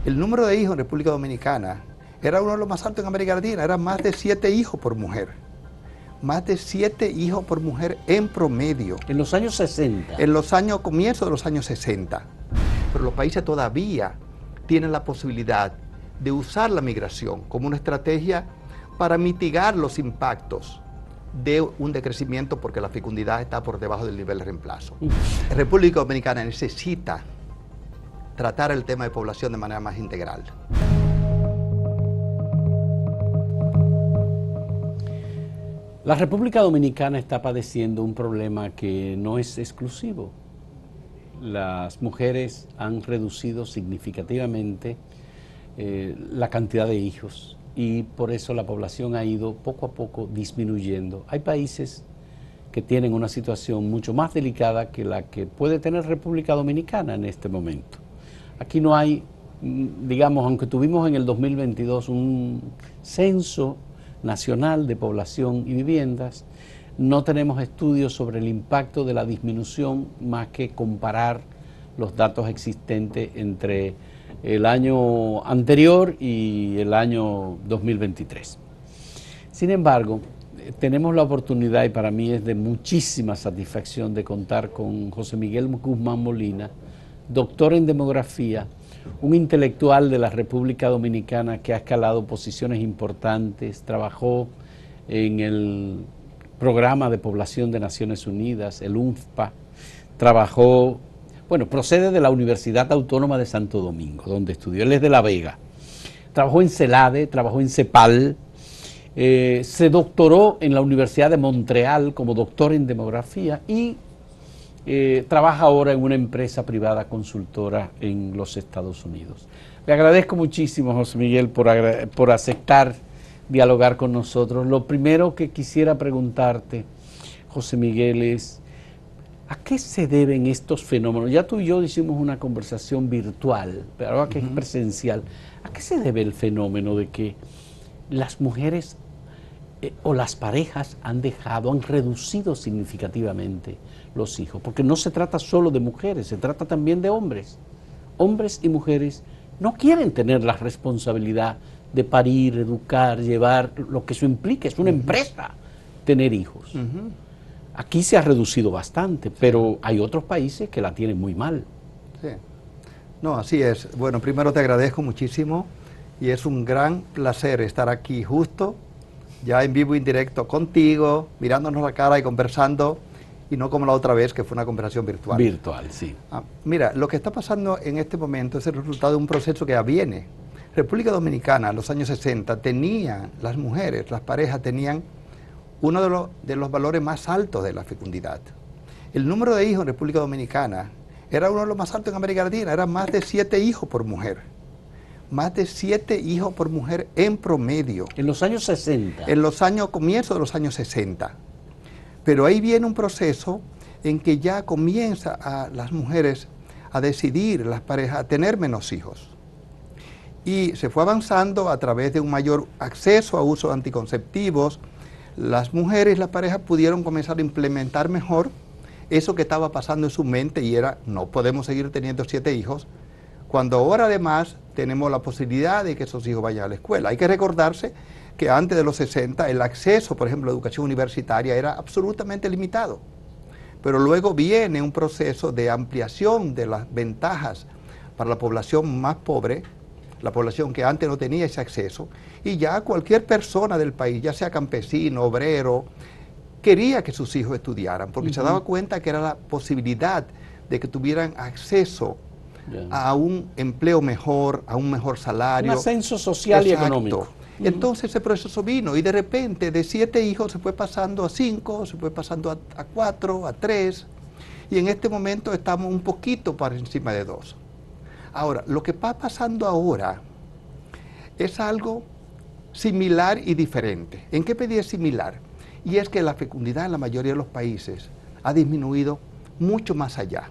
El número de hijos en República Dominicana era uno de los más altos en América Latina, eran más de 7 hijos por mujer. Más de 7 hijos por mujer en promedio. En los años 60. En los comienzos de los años 60. Pero los países todavía tienen la posibilidad de usar la migración como una estrategia para mitigar los impactos de un decrecimiento porque la fecundidad está por debajo del nivel de reemplazo. La República Dominicana necesita tratar el tema de población de manera más integral. La República Dominicana está padeciendo un problema que no es exclusivo. Las mujeres han reducido significativamente la cantidad de hijos y por eso la población ha ido poco a poco disminuyendo. Hay países que tienen una situación mucho más delicada que la que puede tener República Dominicana en este momento. Aquí no hay, digamos, aunque tuvimos en el 2022 un censo nacional de población y viviendas, no tenemos estudios sobre el impacto de la disminución más que comparar los datos existentes entre el año anterior y el año 2023. Sin embargo, tenemos la oportunidad, y para mí es de muchísima satisfacción, de contar con José Miguel Guzmán Molina, doctor en demografía, un intelectual de la República Dominicana que ha escalado posiciones importantes, trabajó en el Programa de Población de Naciones Unidas, el UNFPA, trabajó, bueno, procede de la Universidad Autónoma de Santo Domingo, donde estudió, él es de La Vega, trabajó en CELADE, trabajó en CEPAL, se doctoró en la Universidad de Montreal como doctor en demografía y trabaja ahora en una empresa privada consultora en los Estados Unidos. Le agradezco muchísimo, José Miguel, por aceptar dialogar con nosotros. Lo primero que quisiera preguntarte, José Miguel, es ¿a qué se deben estos fenómenos? Ya tú y yo hicimos una conversación virtual, pero ahora que es presencial. ¿A qué se debe el fenómeno de que las mujeres o las parejas han reducido significativamente los hijos? Porque no se trata solo de mujeres, se trata también de hombres. Hombres y mujeres no quieren tener la responsabilidad de parir, educar, llevar, lo que eso implica, es una empresa tener hijos. Aquí se ha reducido bastante, pero hay otros países que la tienen muy mal. Sí. No, así es. Bueno, primero te agradezco muchísimo y es un gran placer estar aquí justo, ya en vivo y en directo contigo, mirándonos la cara y conversando, y no como la otra vez que fue una conversación virtual. Virtual, sí. Mira, lo que está pasando en este momento es el resultado de un proceso que ya viene. República Dominicana, en los años 60, las mujeres, las parejas tenían uno de los valores más altos de la fecundidad. El número de hijos en República Dominicana era uno de los más altos en América Latina, eran más de 7 hijos por mujer. Más de 7 hijos por mujer en promedio. En los años 60. En los comienzos de los años 60. Pero ahí viene un proceso en que ya comienza a las mujeres a decidir, las parejas, a tener menos hijos. Y se fue avanzando a través de un mayor acceso a uso de anticonceptivos. Las mujeres, las parejas pudieron comenzar a implementar mejor eso que estaba pasando en su mente y era, no podemos seguir teniendo 7 hijos, cuando ahora además tenemos la posibilidad de que esos hijos vayan a la escuela. Hay que recordarse que antes de los 60 el acceso, por ejemplo, a la educación universitaria era absolutamente limitado. Pero luego viene un proceso de ampliación de las ventajas para la población más pobre, la población que antes no tenía ese acceso, y ya cualquier persona del país, ya sea campesino, obrero, quería que sus hijos estudiaran, porque se daba cuenta que era la posibilidad de que tuvieran acceso a un empleo mejor, a un mejor salario. Un ascenso social y económico. Entonces ese proceso vino y de repente de 7 hijos se fue pasando a 5, se fue pasando a 4, a 3 y en este momento estamos un poquito por encima de 2. Ahora, lo que está pasando ahora es algo similar y diferente. ¿En qué medida es similar? Y es que la fecundidad en la mayoría de los países ha disminuido mucho más allá.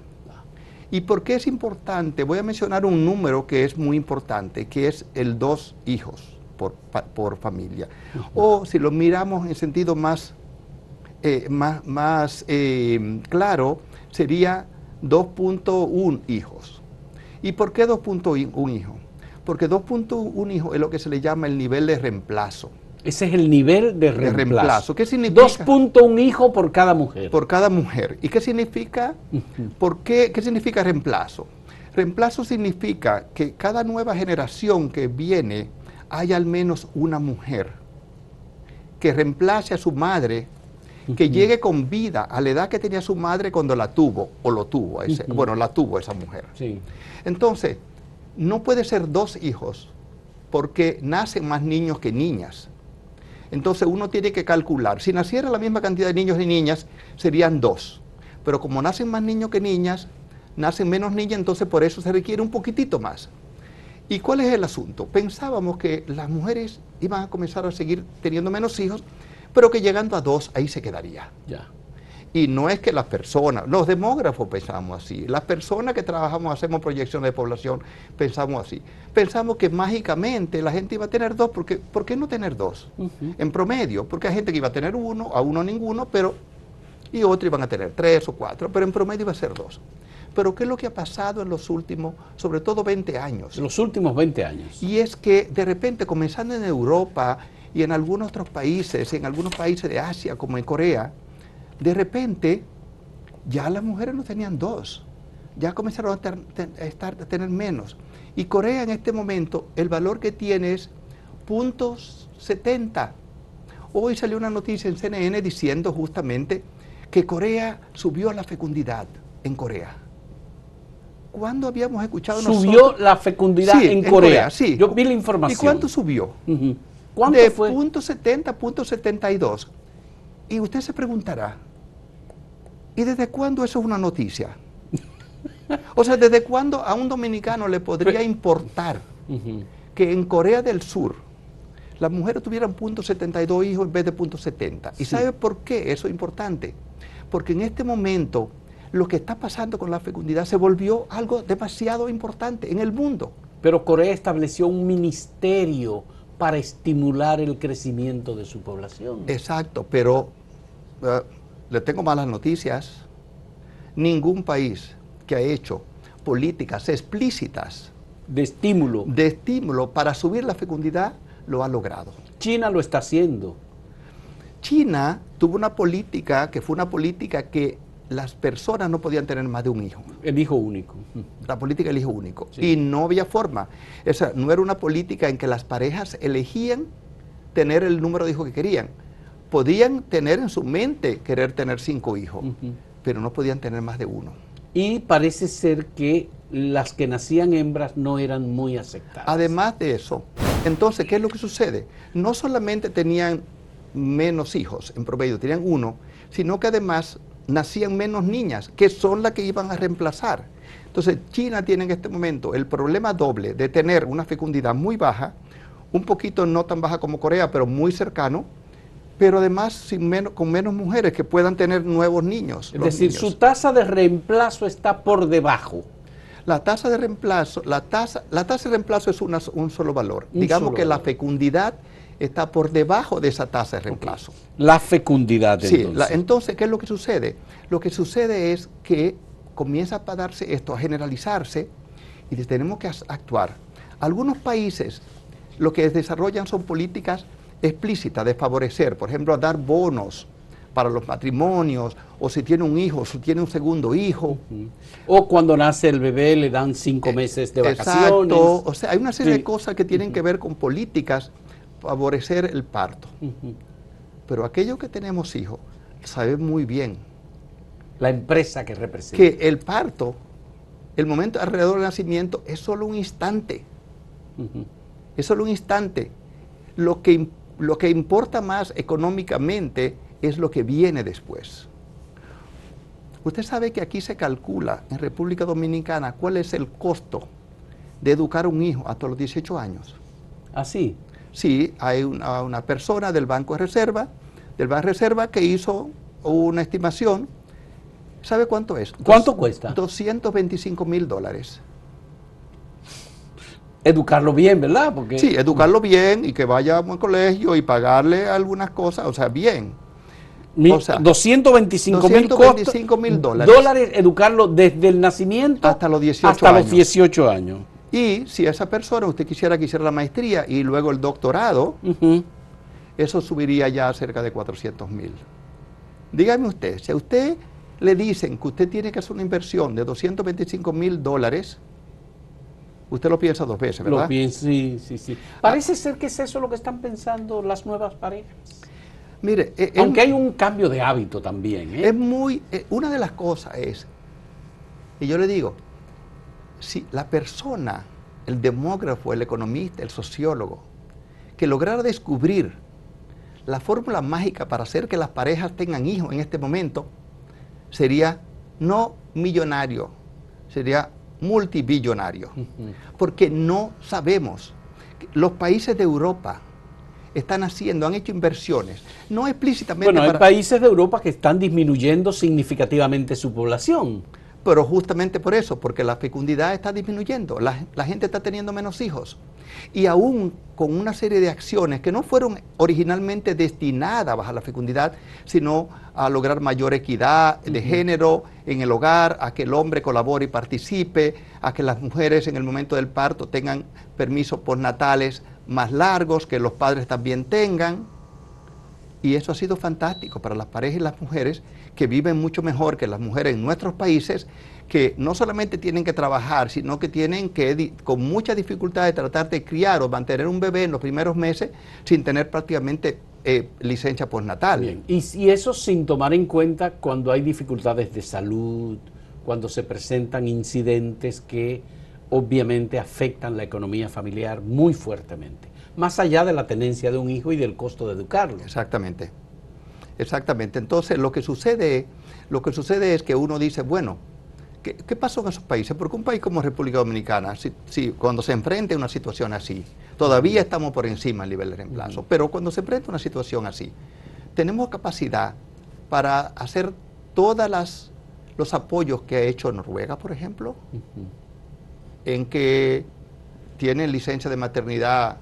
¿Y por qué es importante? Voy a mencionar un número que es muy importante, que es el 2 hijos por familia. O si lo miramos en sentido más claro, sería 2.1 hijos. ¿Y por qué 2.1 hijos? Porque 2.1 hijos es lo que se le llama el nivel de reemplazo. Ese es el nivel de De reemplazo. reemplazo. ¿Qué significa? 2.1 hijo por cada mujer. Por cada mujer. ¿Y qué significa? ¿Qué significa reemplazo? Reemplazo significa que cada nueva generación que viene hay al menos una mujer que reemplace a su madre, que llegue con vida a la edad que tenía su madre cuando la tuvo, o lo tuvo, bueno, la tuvo esa mujer. Sí. Entonces, no puede ser 2 hijos, porque nacen más niños que niñas. Entonces uno tiene que calcular, si naciera la misma cantidad de niños y niñas, serían 2. Pero como nacen más niños que niñas, nacen menos niñas, entonces por eso se requiere un poquitito más. ¿Y cuál es el asunto? Pensábamos que las mujeres iban a comenzar a seguir teniendo menos hijos, pero que llegando a 2, ahí se quedaría. Ya. Y no es que las personas, los demógrafos pensamos así, las personas que trabajamos, hacemos proyecciones de población, pensamos así. Pensamos que mágicamente la gente iba a tener 2, porque ¿por qué no tener 2? En promedio, porque hay gente que iba a tener 1, a uno ninguno, y otros iban a tener 3 o 4, pero en promedio iba a ser 2. Pero ¿qué es lo que ha pasado en los últimos, sobre todo 20 años? En los últimos 20 años. Y es que de repente, comenzando en Europa y en algunos otros países, en algunos países de Asia, como en Corea, de repente ya las mujeres no tenían 2, ya comenzaron a tener menos. Y Corea en este momento, el valor que tiene es 0.70. Hoy salió una noticia en CNN diciendo justamente que Corea subió la fecundidad en Corea. ¿Cuándo habíamos escuchado nosotros? Subió la fecundidad en Corea. Sí. Yo vi la información. ¿Y cuánto subió? ¿Cuánto de fue? 0.70 a 0.72. Y usted se preguntará, ¿y desde cuándo eso es una noticia? O sea, ¿desde cuándo a un dominicano le podría importar que en Corea del Sur las mujeres tuvieran 0.72 hijos en vez de 0.70? ¿Y sabe por qué eso es importante? Porque en este momento lo que está pasando con la fecundidad se volvió algo demasiado importante en el mundo. Pero Corea estableció un ministerio para estimular el crecimiento de su población. Exacto, pero le tengo malas noticias. Ningún país que ha hecho políticas explícitas de estímulo para subir la fecundidad lo ha logrado. China lo está haciendo. China tuvo una política que fue una política que las personas no podían tener más de un hijo. El hijo único. La política del hijo único. Sí. Y no había forma. O sea, no era una política en que las parejas elegían tener el número de hijos que querían. Podían tener en su mente querer tener 5 hijos, pero no podían tener más de 1. Y parece ser que las que nacían hembras no eran muy aceptadas. Además de eso, entonces, ¿qué es lo que sucede? No solamente tenían menos hijos en promedio, tenían 1, sino que además nacían menos niñas, que son las que iban a reemplazar. Entonces, China tiene en este momento el problema doble de tener una fecundidad muy baja, un poquito no tan baja como Corea, pero muy cercano, pero además con menos mujeres que puedan tener nuevos niños. Es decir, su tasa de reemplazo está por debajo. La tasa de reemplazo, la tasa de reemplazo es un solo valor. Digamos que la fecundidad está por debajo de esa tasa de reemplazo. La fecundidad, sí, entonces. Entonces, ¿qué es lo que sucede? Lo que sucede es que comienza a darse esto, a generalizarse, y tenemos que actuar. Algunos países lo que desarrollan son políticas explícitas de favorecer, por ejemplo, a dar bonos para los matrimonios, o si tiene un hijo, si tiene un segundo hijo. O cuando nace el bebé le dan 5 meses de vacaciones. Exacto, o sea, hay una serie de cosas que tienen que ver con políticas, favorecer el parto. Pero aquellos que tenemos hijos saben muy bien la empresa que representa. Que el parto, el momento alrededor del nacimiento, es solo un instante. Es solo un instante. Lo que importa más económicamente es lo que viene después. Usted sabe que aquí se calcula, en República Dominicana, cuál es el costo de educar a un hijo hasta los 18 años. ¿Ah, sí? Sí, hay una persona del Banco de Reserva, que hizo una estimación. ¿Sabe cuánto es? ¿Cuánto cuesta? $225,000. Educarlo bien, ¿verdad? Porque... Sí, educarlo bien y que vaya a un colegio y pagarle algunas cosas, o sea, bien. O sea, $225,000 dólares. Educarlo desde el nacimiento hasta los 18 hasta años. los 18 años. Y si esa persona usted quisiera que hiciera la maestría y luego el doctorado, eso subiría ya a cerca de 400,000. Dígame usted, si a usted le dicen que usted tiene que hacer una inversión de $225,000, usted lo piensa dos veces, ¿verdad? Lo pienso, sí. Parece ser que es eso lo que están pensando las nuevas parejas. Mire, aunque hay un cambio de hábito también. Es muy, una de las cosas es, y yo le digo, si la persona, el demógrafo, el economista, el sociólogo, que lograra descubrir la fórmula mágica para hacer que las parejas tengan hijos en este momento, sería no millonario, sería multibillonario. Porque no sabemos. Los países de Europa están haciendo, han hecho inversiones, no explícitamente. Bueno, hay países de Europa que están disminuyendo significativamente su población. Pero justamente por eso, porque la fecundidad está disminuyendo, la gente está teniendo menos hijos. Y aún con una serie de acciones que no fueron originalmente destinadas a bajar la fecundidad, sino a lograr mayor equidad de género en el hogar, a que el hombre colabore y participe, a que las mujeres en el momento del parto tengan permisos postnatales más largos, que los padres también tengan. Y eso ha sido fantástico para las parejas y las mujeres que viven mucho mejor que las mujeres en nuestros países, que no solamente tienen que trabajar, sino que tienen que, con mucha dificultad, de tratar de criar o mantener un bebé en los primeros meses sin tener prácticamente licencia postnatal. Bien. Y eso sin tomar en cuenta cuando hay dificultades de salud, cuando se presentan incidentes que obviamente afectan la economía familiar muy fuertemente, más allá de la tenencia de un hijo y del costo de educarlo. Exactamente. Entonces, lo que sucede es que uno dice, bueno, ¿qué pasó en esos países? Porque un país como República Dominicana, cuando se enfrenta a una situación así, todavía estamos por encima del nivel de reemplazo, pero cuando se enfrenta a una situación así, tenemos capacidad para hacer todos los apoyos que ha hecho Noruega, por ejemplo, en que tienen licencia de maternidad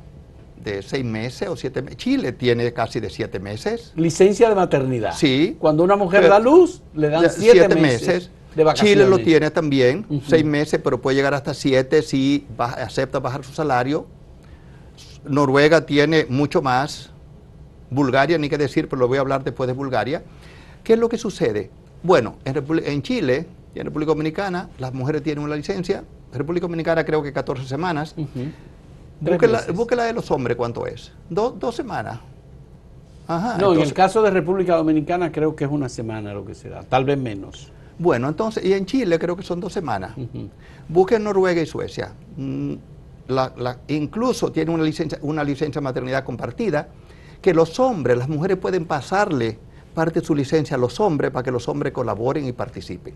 de 6 meses o 7 meses. Chile tiene casi de 7 meses. Licencia de maternidad. Sí. Cuando una mujer da luz, le dan 7 meses de vacaciones. Chile lo tiene también, 6 meses, pero puede llegar hasta 7 si acepta bajar su salario. Noruega tiene mucho más. Bulgaria, ni qué decir, pero lo voy a hablar después de Bulgaria. ¿Qué es lo que sucede? Bueno, en Chile y en República Dominicana, las mujeres tienen una licencia. En República Dominicana creo que 14 semanas. Búsquela de los hombres, ¿cuánto es? 2 semanas. Ajá, no, entonces, en el caso de República Dominicana creo que es 1 semana lo que se da, tal vez menos. Bueno, entonces, y en Chile creo que son 2 semanas. Busquen Noruega y Suecia. Incluso tienen una licencia de maternidad compartida, que los hombres, las mujeres pueden pasarle parte de su licencia a los hombres para que los hombres colaboren y participen.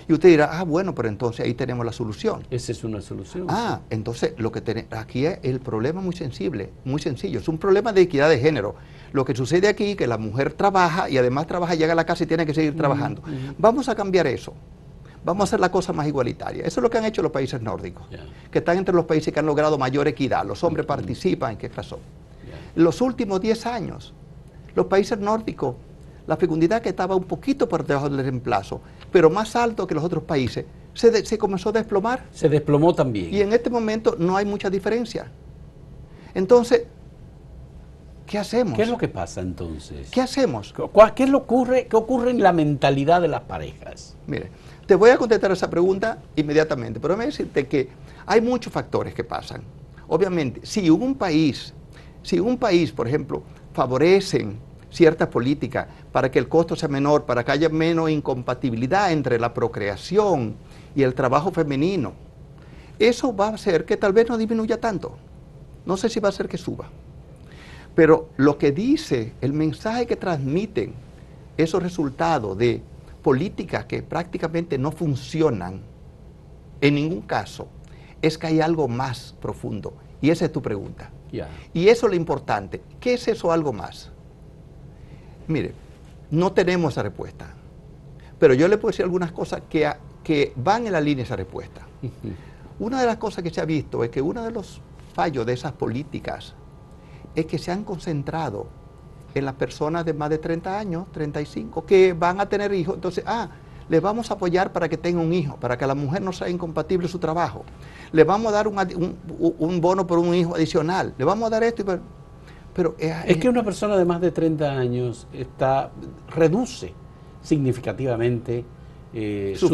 Y usted dirá, bueno, pero entonces ahí tenemos la solución. Esa es una solución. Sí. Entonces lo que aquí es el problema muy sensible, muy sencillo. Es un problema de equidad de género. Lo que sucede aquí es que la mujer trabaja y además trabaja, llega a la casa y tiene que seguir trabajando. Vamos a cambiar eso. Vamos a hacer la cosa más igualitaria. Eso es lo que han hecho los países nórdicos, que están entre los países que han logrado mayor equidad. Los hombres participan, ¿en qué razón? Los últimos 10 años, los países nórdicos, la fecundidad que estaba un poquito por debajo del reemplazo, pero más alto que los otros países, se comenzó a desplomar. Se desplomó también. Y en este momento no hay mucha diferencia. Entonces, ¿qué hacemos? ¿Qué es lo que pasa entonces? ¿Qué hacemos? ¿Qué ocurre en la mentalidad de las parejas? Mire, te voy a contestar esa pregunta inmediatamente, pero déjame decirte que hay muchos factores que pasan. Obviamente, si un país, por ejemplo, favorecen ciertas políticas para que el costo sea menor, para que haya menos incompatibilidad entre la procreación y el trabajo femenino, eso va a hacer que tal vez no disminuya tanto. No sé si va a hacer que suba. Pero lo que dice, el mensaje que transmiten esos resultados de políticas que prácticamente no funcionan en ningún caso, es que hay algo más profundo. Y esa es tu pregunta. Y eso es lo importante. ¿Qué es eso algo más? Mire, no tenemos esa respuesta, pero yo le puedo decir algunas cosas que van en la línea de esa respuesta. Una de las cosas que se ha visto es que uno de los fallos de esas políticas es que se han concentrado en las personas de más de 30 años, 35, que van a tener hijos. Entonces, le vamos a apoyar para que tenga un hijo, para que la mujer no sea incompatible su trabajo, le vamos a dar un bono por un hijo adicional, le vamos a dar esto, pero es que una persona de más de 30 años reduce significativamente su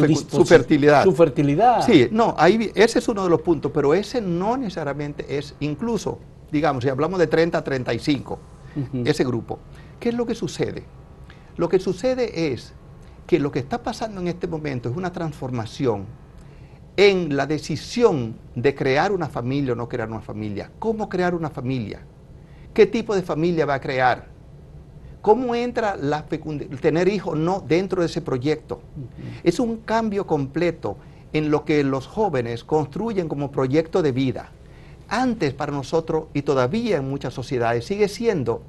fertilidad. Su fertilidad. Sí, no, ese es uno de los puntos, pero ese no necesariamente es, incluso, digamos, si hablamos de 30 a 35, ese grupo, ¿qué es lo que sucede? Lo que sucede es que lo que está pasando en este momento es una transformación en la decisión de crear una familia o no crear una familia. ¿Cómo crear una familia? ¿Qué tipo de familia va a crear? ¿Cómo entra tener hijos o no dentro de ese proyecto? Es un cambio completo en lo que los jóvenes construyen como proyecto de vida. Antes para nosotros, y todavía en muchas sociedades, sigue siendo,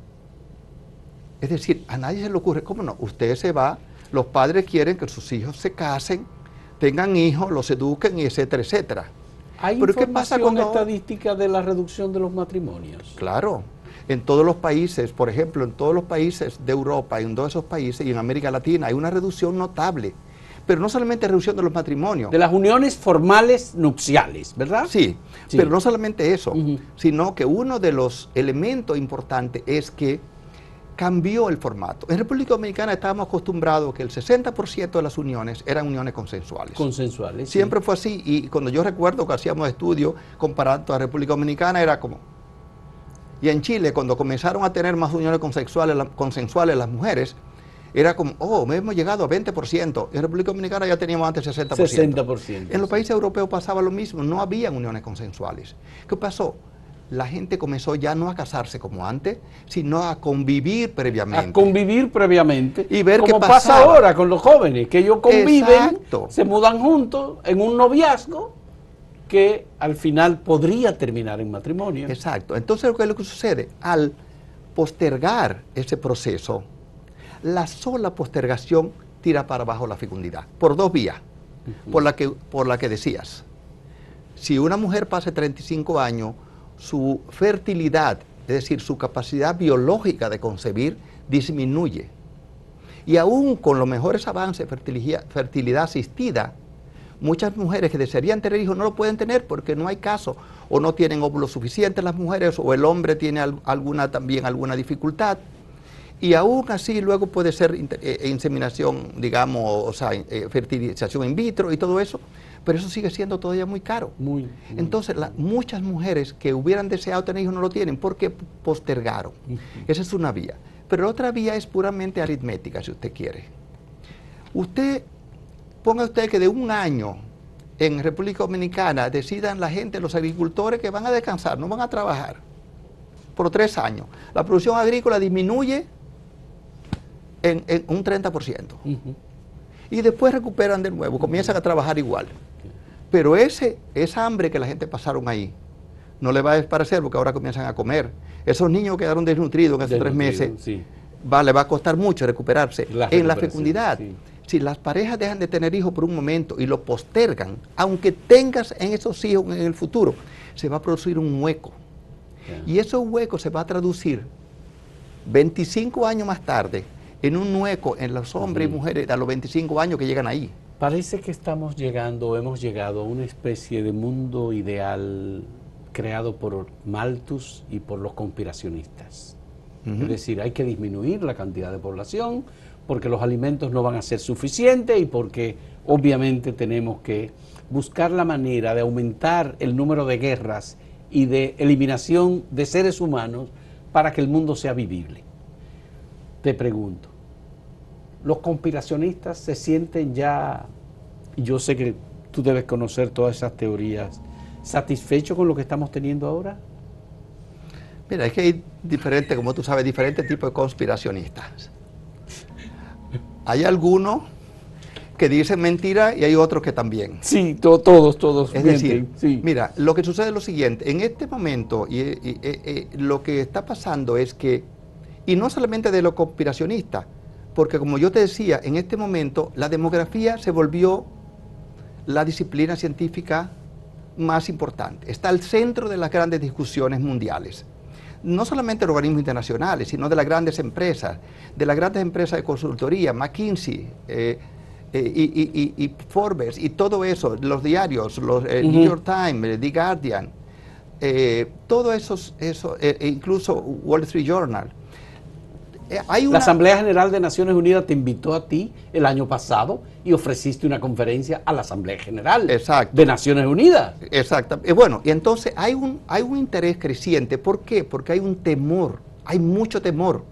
es decir, a nadie se le ocurre, ¿cómo no? Usted se va, los padres quieren que sus hijos se casen, tengan hijos, los eduquen, y etcétera, etcétera. ¿Hay información estadística de la reducción de los matrimonios? Claro. En todos los países, por ejemplo, en todos los países de Europa, en todos esos países y en América Latina, hay una reducción notable. Pero no solamente reducción de los matrimonios. De las uniones formales nupciales, ¿verdad? Sí, pero no solamente eso, sino que uno de los elementos importantes es que cambió el formato. En República Dominicana estábamos acostumbrados que el 60% de las uniones eran uniones consensuales. Consensuales, siempre fue así, y cuando yo recuerdo que hacíamos estudios comparando a República Dominicana, era como... Y en Chile, cuando comenzaron a tener más uniones consensuales las mujeres, era como, oh, hemos llegado a 20%. En República Dominicana ya teníamos antes 60%. 60%. En los países europeos pasaba lo mismo, no había uniones consensuales. ¿Qué pasó? La gente comenzó ya no a casarse como antes, sino a convivir previamente. A convivir previamente. Y ver qué pasaba. Como pasa ahora con los jóvenes, que ellos conviven, exacto, se mudan juntos en un noviazgo que al final podría terminar en matrimonio. Exacto. Entonces, ¿qué es lo que sucede? Al postergar ese proceso, la sola postergación tira para abajo la fecundidad, por dos vías. Por la que decías. Si una mujer pasa 35 años, su fertilidad, es decir, su capacidad biológica de concebir, disminuye. Y aún con los mejores avances de fertilidad asistida, muchas mujeres que desearían tener hijos no lo pueden tener porque no hay caso, o no tienen óvulos suficientes las mujeres, o el hombre tiene también alguna dificultad. Y aún así luego puede ser inseminación, digamos, o sea, fertilización in vitro y todo eso, pero eso sigue siendo todavía muy caro. Entonces, muchas mujeres que hubieran deseado tener hijos no lo tienen porque postergaron. Esa es una vía. Pero la otra vía es puramente aritmética, si usted quiere. Ponga usted que de un año en República Dominicana decidan la gente, los agricultores, que van a descansar, no van a trabajar por 3 años. La producción agrícola disminuye en un 30%. Y después recuperan de nuevo, comienzan a trabajar igual. Pero esa hambre que la gente pasaron ahí, no le va a desaparecer porque ahora comienzan a comer. Esos niños quedaron desnutridos en esos 3 meses, sí, le va a costar mucho recuperarse. En la fecundidad, sí. Si las parejas dejan de tener hijos por un momento y lo postergan, aunque tengas en esos hijos en el futuro, se va a producir un hueco. Y ese hueco se va a traducir 25 años más tarde en un hueco en los hombres y mujeres a los 25 años que llegan ahí. Parece que hemos llegado a una especie de mundo ideal creado por Malthus y por los conspiracionistas. Es decir, hay que disminuir la cantidad de población porque los alimentos no van a ser suficientes y porque obviamente tenemos que buscar la manera de aumentar el número de guerras y de eliminación de seres humanos para que el mundo sea vivible. Te pregunto, ¿los conspiracionistas se sienten ya, y yo sé que tú debes conocer todas esas teorías, satisfechos con lo que estamos teniendo ahora? Mira, es que hay diferentes, como tú sabes, diferentes tipos de conspiracionistas. Hay algunos que dicen mentira y hay otros que también. Sí, todos. Es decir, sí. Mira, lo que sucede es lo siguiente, en este momento lo que está pasando es que, y no solamente de los conspiracionistas, porque como yo te decía, en este momento la demografía se volvió la disciplina científica más importante, está al centro de las grandes discusiones mundiales. No solamente de los organismos internacionales, sino de las grandes empresas de consultoría, McKinsey, y Forbes y todo eso, los diarios, los New York Times, The Guardian, todo eso, incluso Wall Street Journal. La Asamblea General de Naciones Unidas te invitó a ti el año pasado y ofreciste una conferencia a la Asamblea General de Naciones Unidas. Exacto. Bueno, y entonces hay un interés creciente. ¿Por qué? Porque hay un temor, hay mucho temor.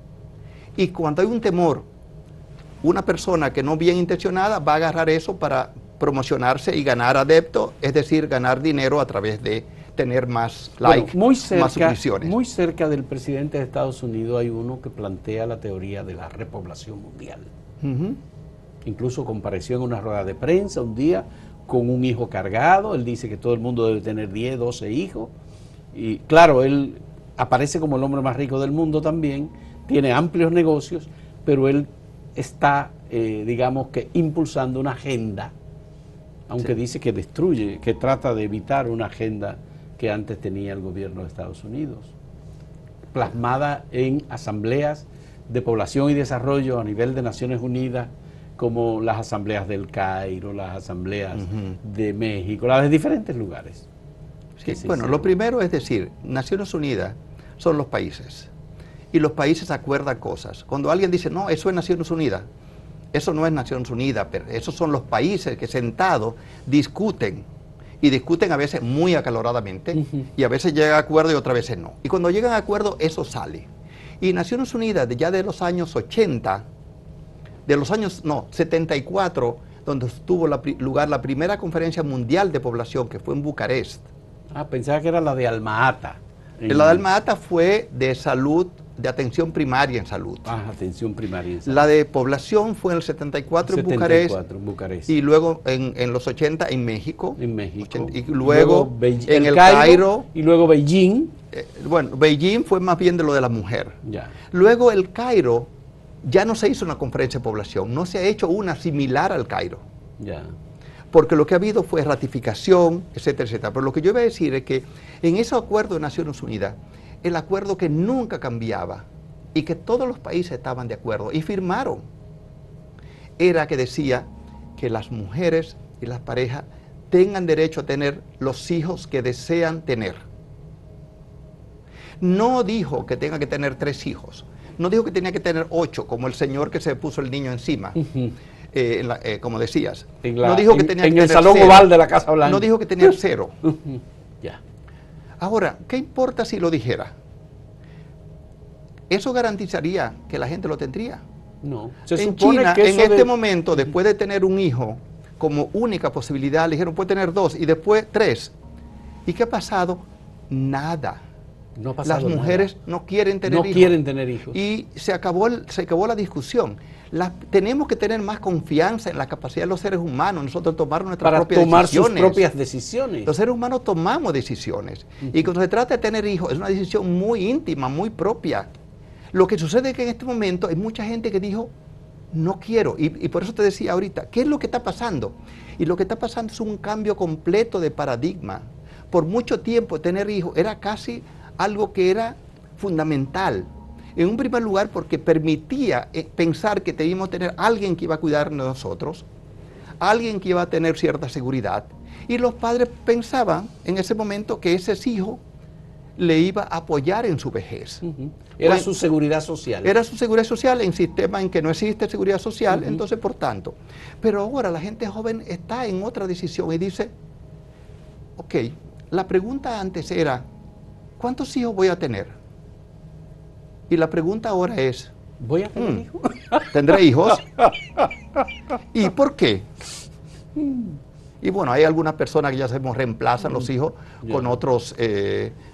Y cuando hay un temor, una persona que no bien intencionada va a agarrar eso para promocionarse y ganar adeptos, es decir, ganar dinero a través de tener más likes, más suscripciones. Muy cerca del presidente de Estados Unidos hay uno que plantea la teoría de la repoblación mundial. Incluso compareció en una rueda de prensa un día con un hijo cargado. Él dice que todo el mundo debe tener 10, 12 hijos. Y claro, él aparece como el hombre más rico del mundo también, tiene amplios negocios, pero él está, digamos que, impulsando una agenda, aunque dice que destruye, que trata de evitar una agenda que antes tenía el gobierno de Estados Unidos, plasmada en asambleas de población y desarrollo a nivel de Naciones Unidas, como las asambleas del Cairo, las asambleas de México, las de diferentes lugares. Sí, bueno, lo primero es decir, Naciones Unidas son los países, y los países acuerdan cosas. Cuando alguien dice, no, eso es Naciones Unidas, eso no es Naciones Unidas, pero esos son los países que sentados discuten, y discuten a veces muy acaloradamente, y a veces llegan a acuerdo y otras veces no. Y cuando llegan a acuerdo, eso sale. Y Naciones Unidas, ya de los años 80, de los años, 74, donde tuvo lugar la primera conferencia mundial de población, que fue en Bucarest. Ah, pensaba que era la de Alma-Ata. La de Alma-Ata fue de salud, de atención primaria en salud. Ah, atención primaria en salud. La de población fue en el 74 en Bucarest. Y luego en los 80 en México. En México. 80, y luego en el Cairo. Y luego Beijing. Bueno, Beijing fue más bien de lo de la mujer. Ya. Luego el Cairo, ya no se hizo una conferencia de población, no se ha hecho una similar al Cairo. Ya. Porque lo que ha habido fue ratificación, etcétera, etcétera. Pero lo que yo iba a decir es que en ese acuerdo de Naciones Unidas, el acuerdo que nunca cambiaba y que todos los países estaban de acuerdo y firmaron, era que decía que las mujeres y las parejas tengan derecho a tener los hijos que desean tener. No dijo que tenga que tener 3 hijos, no dijo que tenía que tener 8, como el señor que se puso el niño encima. Como decías, no dijo que tenía que tener el salón 0. oval de la Casa Blanca. No dijo que tenía 0. Ya. Ahora, ¿qué importa si lo dijera? ¿Eso garantizaría que la gente lo tendría? No. En China, en este momento, después de tener un hijo como única posibilidad, le dijeron, puede tener 2 y después 3. ¿Y qué ha pasado? Nada. No ha pasado Las mujeres nada. No quieren tener hijos. No quieren tener hijos. Y se acabó la discusión. Tenemos que tener más confianza en la capacidad de los seres humanos, nosotros tomar nuestras propias decisiones. Para tomar sus propias decisiones. Los seres humanos tomamos decisiones. Y cuando se trata de tener hijos, es una decisión muy íntima, muy propia. Lo que sucede es que en este momento hay mucha gente que dijo, no quiero. Y por eso te decía ahorita, ¿qué es lo que está pasando? Y lo que está pasando es un cambio completo de paradigma. Por mucho tiempo tener hijos era casi algo que era fundamental. En un primer lugar porque permitía pensar que debíamos tener alguien que iba a cuidar de nosotros, alguien que iba a tener cierta seguridad. Y los padres pensaban en ese momento que ese hijo le iba a apoyar en su vejez. Era su seguridad social. Era su seguridad social en sistema en que no existe seguridad social, entonces por tanto. Pero ahora la gente joven está en otra decisión y dice, ok, la pregunta antes era, ¿cuántos hijos voy a tener? Y la pregunta ahora es, ¿voy a tener hijos? ¿Tendré hijos? ¿Y por qué? Y bueno, hay algunas personas que ya sabemos reemplazan los hijos con otros,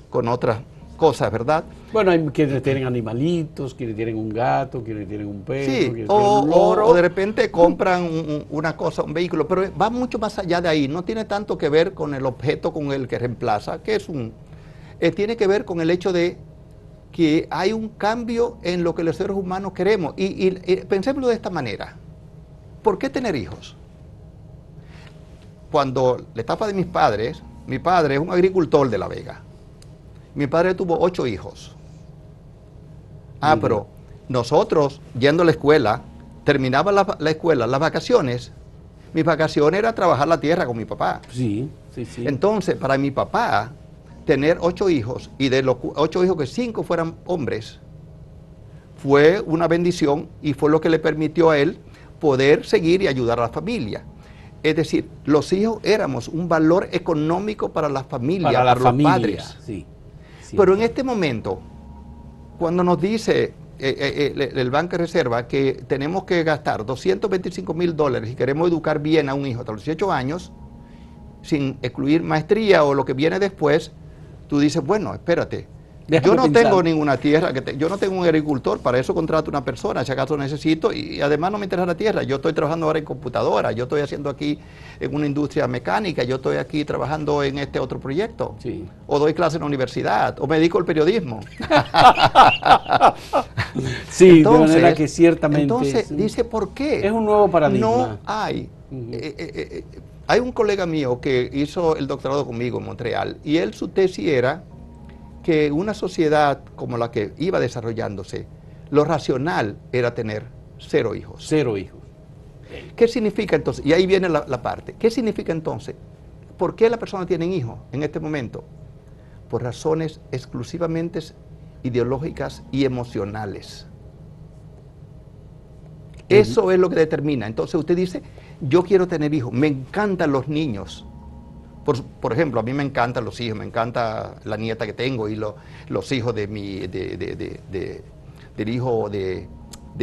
con otras cosas, ¿verdad? Bueno, hay quienes tienen animalitos, quienes tienen un gato, quienes tienen un perro, sí, quienes tienen un loro. O de repente compran una cosa, un vehículo, pero va mucho más allá de ahí. No tiene tanto que ver con el objeto con el que reemplaza, que es tiene que ver con el hecho de que hay un cambio en lo que los seres humanos queremos. Y pensémoslo de esta manera. ¿Por qué tener hijos? Cuando la etapa de mis padres, mi padre es un agricultor de La Vega. Mi padre tuvo 8 hijos. Pero nosotros, yendo a la escuela, terminaba la escuela, las vacaciones, Mis vacaciones era trabajar la tierra con mi papá. Sí, sí, sí. Entonces, para mi papá, tener 8 hijos, y de los 8 hijos que 5 fueran hombres, fue una bendición y fue lo que le permitió a él poder seguir y ayudar a la familia. Es decir, los hijos éramos un valor económico para la familia, para los padres. Sí, pero en este momento, cuando nos dice el Banco de Reserva que tenemos que gastar $225,000 y queremos educar bien a un hijo hasta los 18 años, sin excluir maestría o lo que viene después, tú dices, bueno, espérate, yo no tengo ninguna tierra, yo no tengo un agricultor, para eso contrato una persona, si acaso necesito, y además no me interesa la tierra, yo estoy trabajando ahora en computadora, yo estoy haciendo aquí en una industria mecánica, yo estoy aquí trabajando en este otro proyecto, sí. O doy clase en la universidad, o me dedico al periodismo. Sí, entonces, de manera que ciertamente... Entonces, dice, ¿por qué? Es un nuevo paradigma. No hay... hay un colega mío que hizo el doctorado conmigo en Montreal, y él, su tesis era que una sociedad como la que iba desarrollándose, lo racional era tener 0 hijos. 0 hijos. ¿Qué significa entonces? Y ahí viene la parte. ¿Qué significa entonces? ¿Por qué las personas tienen hijos en este momento? Por razones exclusivamente ideológicas y emocionales. Eso es lo que determina. Entonces usted dice, yo quiero tener hijos, me encantan los niños. Por ejemplo, a mí me encantan los hijos, me encanta la nieta que tengo y los hijos de del hijo de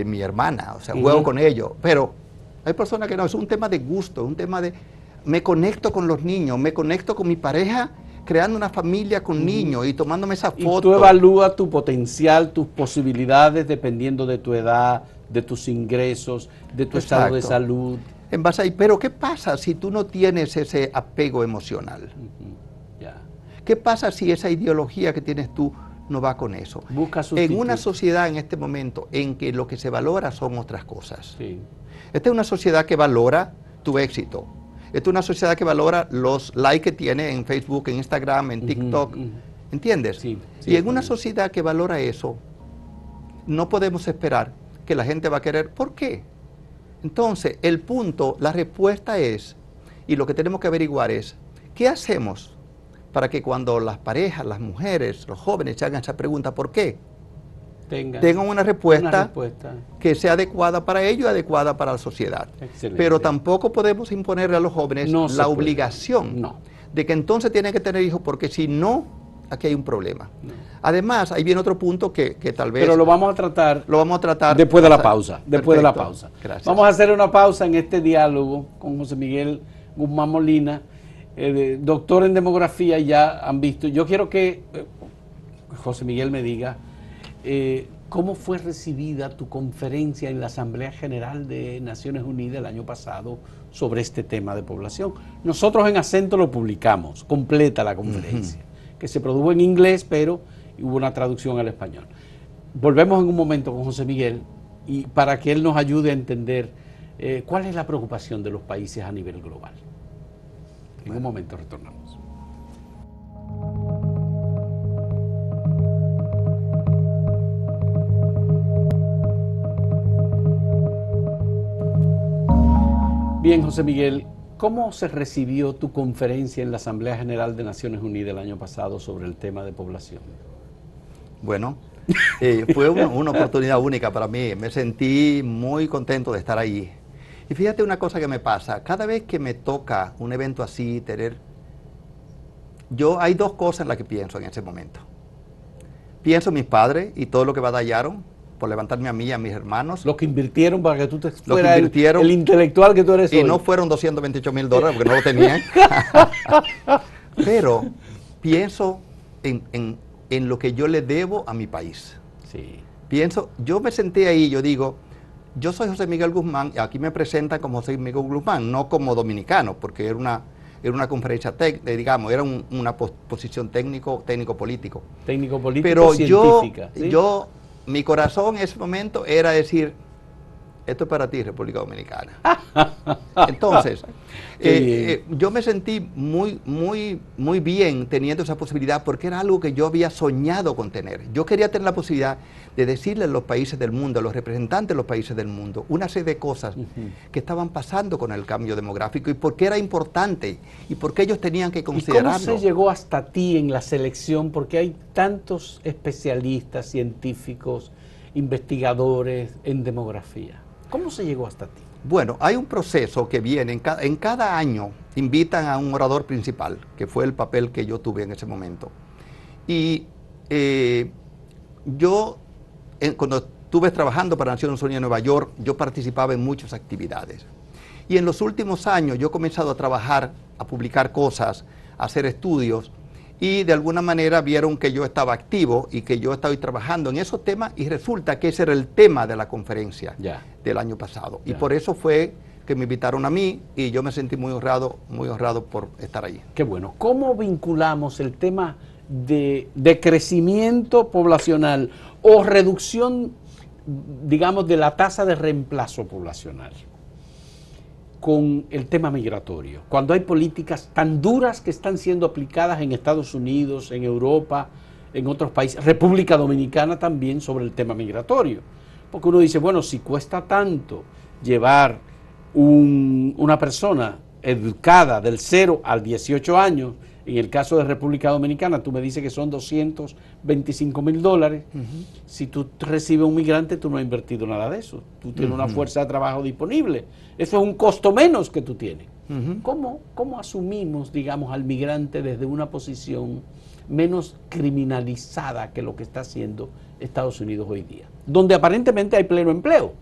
mi hermana, o sea, juego con ellos. Pero hay personas que no, es un tema de gusto, un tema de... Me conecto con los niños, me conecto con mi pareja, creando una familia con niños y tomándome esa foto. Y tú evalúas tu potencial, tus posibilidades, dependiendo de tu edad, de tus ingresos, de tu estado de salud. En base ahí, pero ¿qué pasa si tú no tienes ese apego emocional? ¿Qué pasa si esa ideología que tienes tú no va con eso? Busca sustituir. En una sociedad en este momento en que lo que se valora son otras cosas. Sí. Esta es una sociedad que valora tu éxito. Esta es una sociedad que valora los likes que tiene en Facebook, en Instagram, en TikTok. ¿Entiendes? Sí, y en una sociedad que valora eso, no podemos esperar que la gente va a querer. ¿Por qué? Entonces, el punto, la respuesta es, y lo que tenemos que averiguar es, ¿qué hacemos para que cuando las parejas, las mujeres, los jóvenes se hagan esa pregunta, ¿por qué? Tengan una respuesta que sea adecuada para ellos y adecuada para la sociedad. Excelente. Pero tampoco podemos imponerle a los jóvenes la obligación de que entonces tienen que tener hijos, porque si no, aquí hay un problema. Además, ahí viene otro punto que tal vez... Pero lo vamos a tratar... Lo vamos a tratar... Después de la pausa. Después de la pausa. Gracias. Vamos a hacer una pausa en este diálogo con José Miguel Guzmán Molina, doctor en demografía, ya han visto. Yo quiero que José Miguel me diga cómo fue recibida tu conferencia en la Asamblea General de Naciones Unidas el año pasado sobre este tema de población. Nosotros en Acento lo publicamos, completa la conferencia, que se produjo en inglés, pero hubo una traducción al español. Volvemos en un momento con José Miguel y para que él nos ayude a entender cuál es la preocupación de los países a nivel global. En un momento retornamos. Bien, José Miguel, ¿cómo se recibió tu conferencia en la Asamblea General de Naciones Unidas el año pasado sobre el tema de población? Bueno, fue una oportunidad única para mí. Me sentí muy contento de estar ahí. Y fíjate una cosa que me pasa. Cada vez que me toca un evento así, hay 2 cosas en las que pienso en ese momento. Pienso en mis padres y todo lo que batallaron por levantarme a mí y a mis hermanos. Los que invirtieron para que tú fueras el intelectual que tú eres hoy. Y no fueron $228,000 porque no lo tenían. Pero pienso en lo que yo le debo a mi país. Sí. Yo me senté ahí y yo digo, yo soy José Miguel Guzmán, y aquí me presentan como José Miguel Guzmán, no como dominicano, porque era una conferencia digamos, era una posición técnico-político. Técnico-político pero científica. Mi corazón en ese momento era decir, esto es para ti, República Dominicana. Entonces, yo me sentí muy bien teniendo esa posibilidad porque era algo que yo había soñado con tener. Yo quería tener la posibilidad de decirle a los países del mundo, a los representantes de los países del mundo, una serie de cosas que estaban pasando con el cambio demográfico y por qué era importante y por qué ellos tenían que considerarlo. ¿Y cómo se llegó hasta ti en la selección? Porque hay tantos especialistas, científicos, investigadores en demografía. ¿Cómo se llegó hasta ti? Bueno, hay un proceso que viene, en cada año invitan a un orador principal, que fue el papel que yo tuve en ese momento. Y cuando estuve trabajando para Naciones Unidas en Nueva York, yo participaba en muchas actividades. Y en los últimos años yo he comenzado a trabajar, a publicar cosas, a hacer estudios, y de alguna manera vieron que yo estaba activo y que yo estaba trabajando en esos temas y resulta que ese era el tema de la conferencia del año pasado. Y por eso fue que me invitaron a mí y yo me sentí muy honrado por estar allí. Qué bueno. ¿Cómo vinculamos el tema de crecimiento poblacional o reducción, digamos, de la tasa de reemplazo poblacional con el tema migratorio, cuando hay políticas tan duras que están siendo aplicadas en Estados Unidos, en Europa, en otros países, República Dominicana también, sobre el tema migratorio? Porque uno dice, bueno, si cuesta tanto llevar una persona educada del 0 al 18 años, en el caso de República Dominicana, tú me dices que son $225,000. Si tú recibes un migrante, tú no has invertido nada de eso. Tú tienes una fuerza de trabajo disponible. Eso es un costo menos que tú tienes. ¿Cómo asumimos, digamos, al migrante desde una posición menos criminalizada que lo que está haciendo Estados Unidos hoy día? Donde aparentemente hay pleno empleo.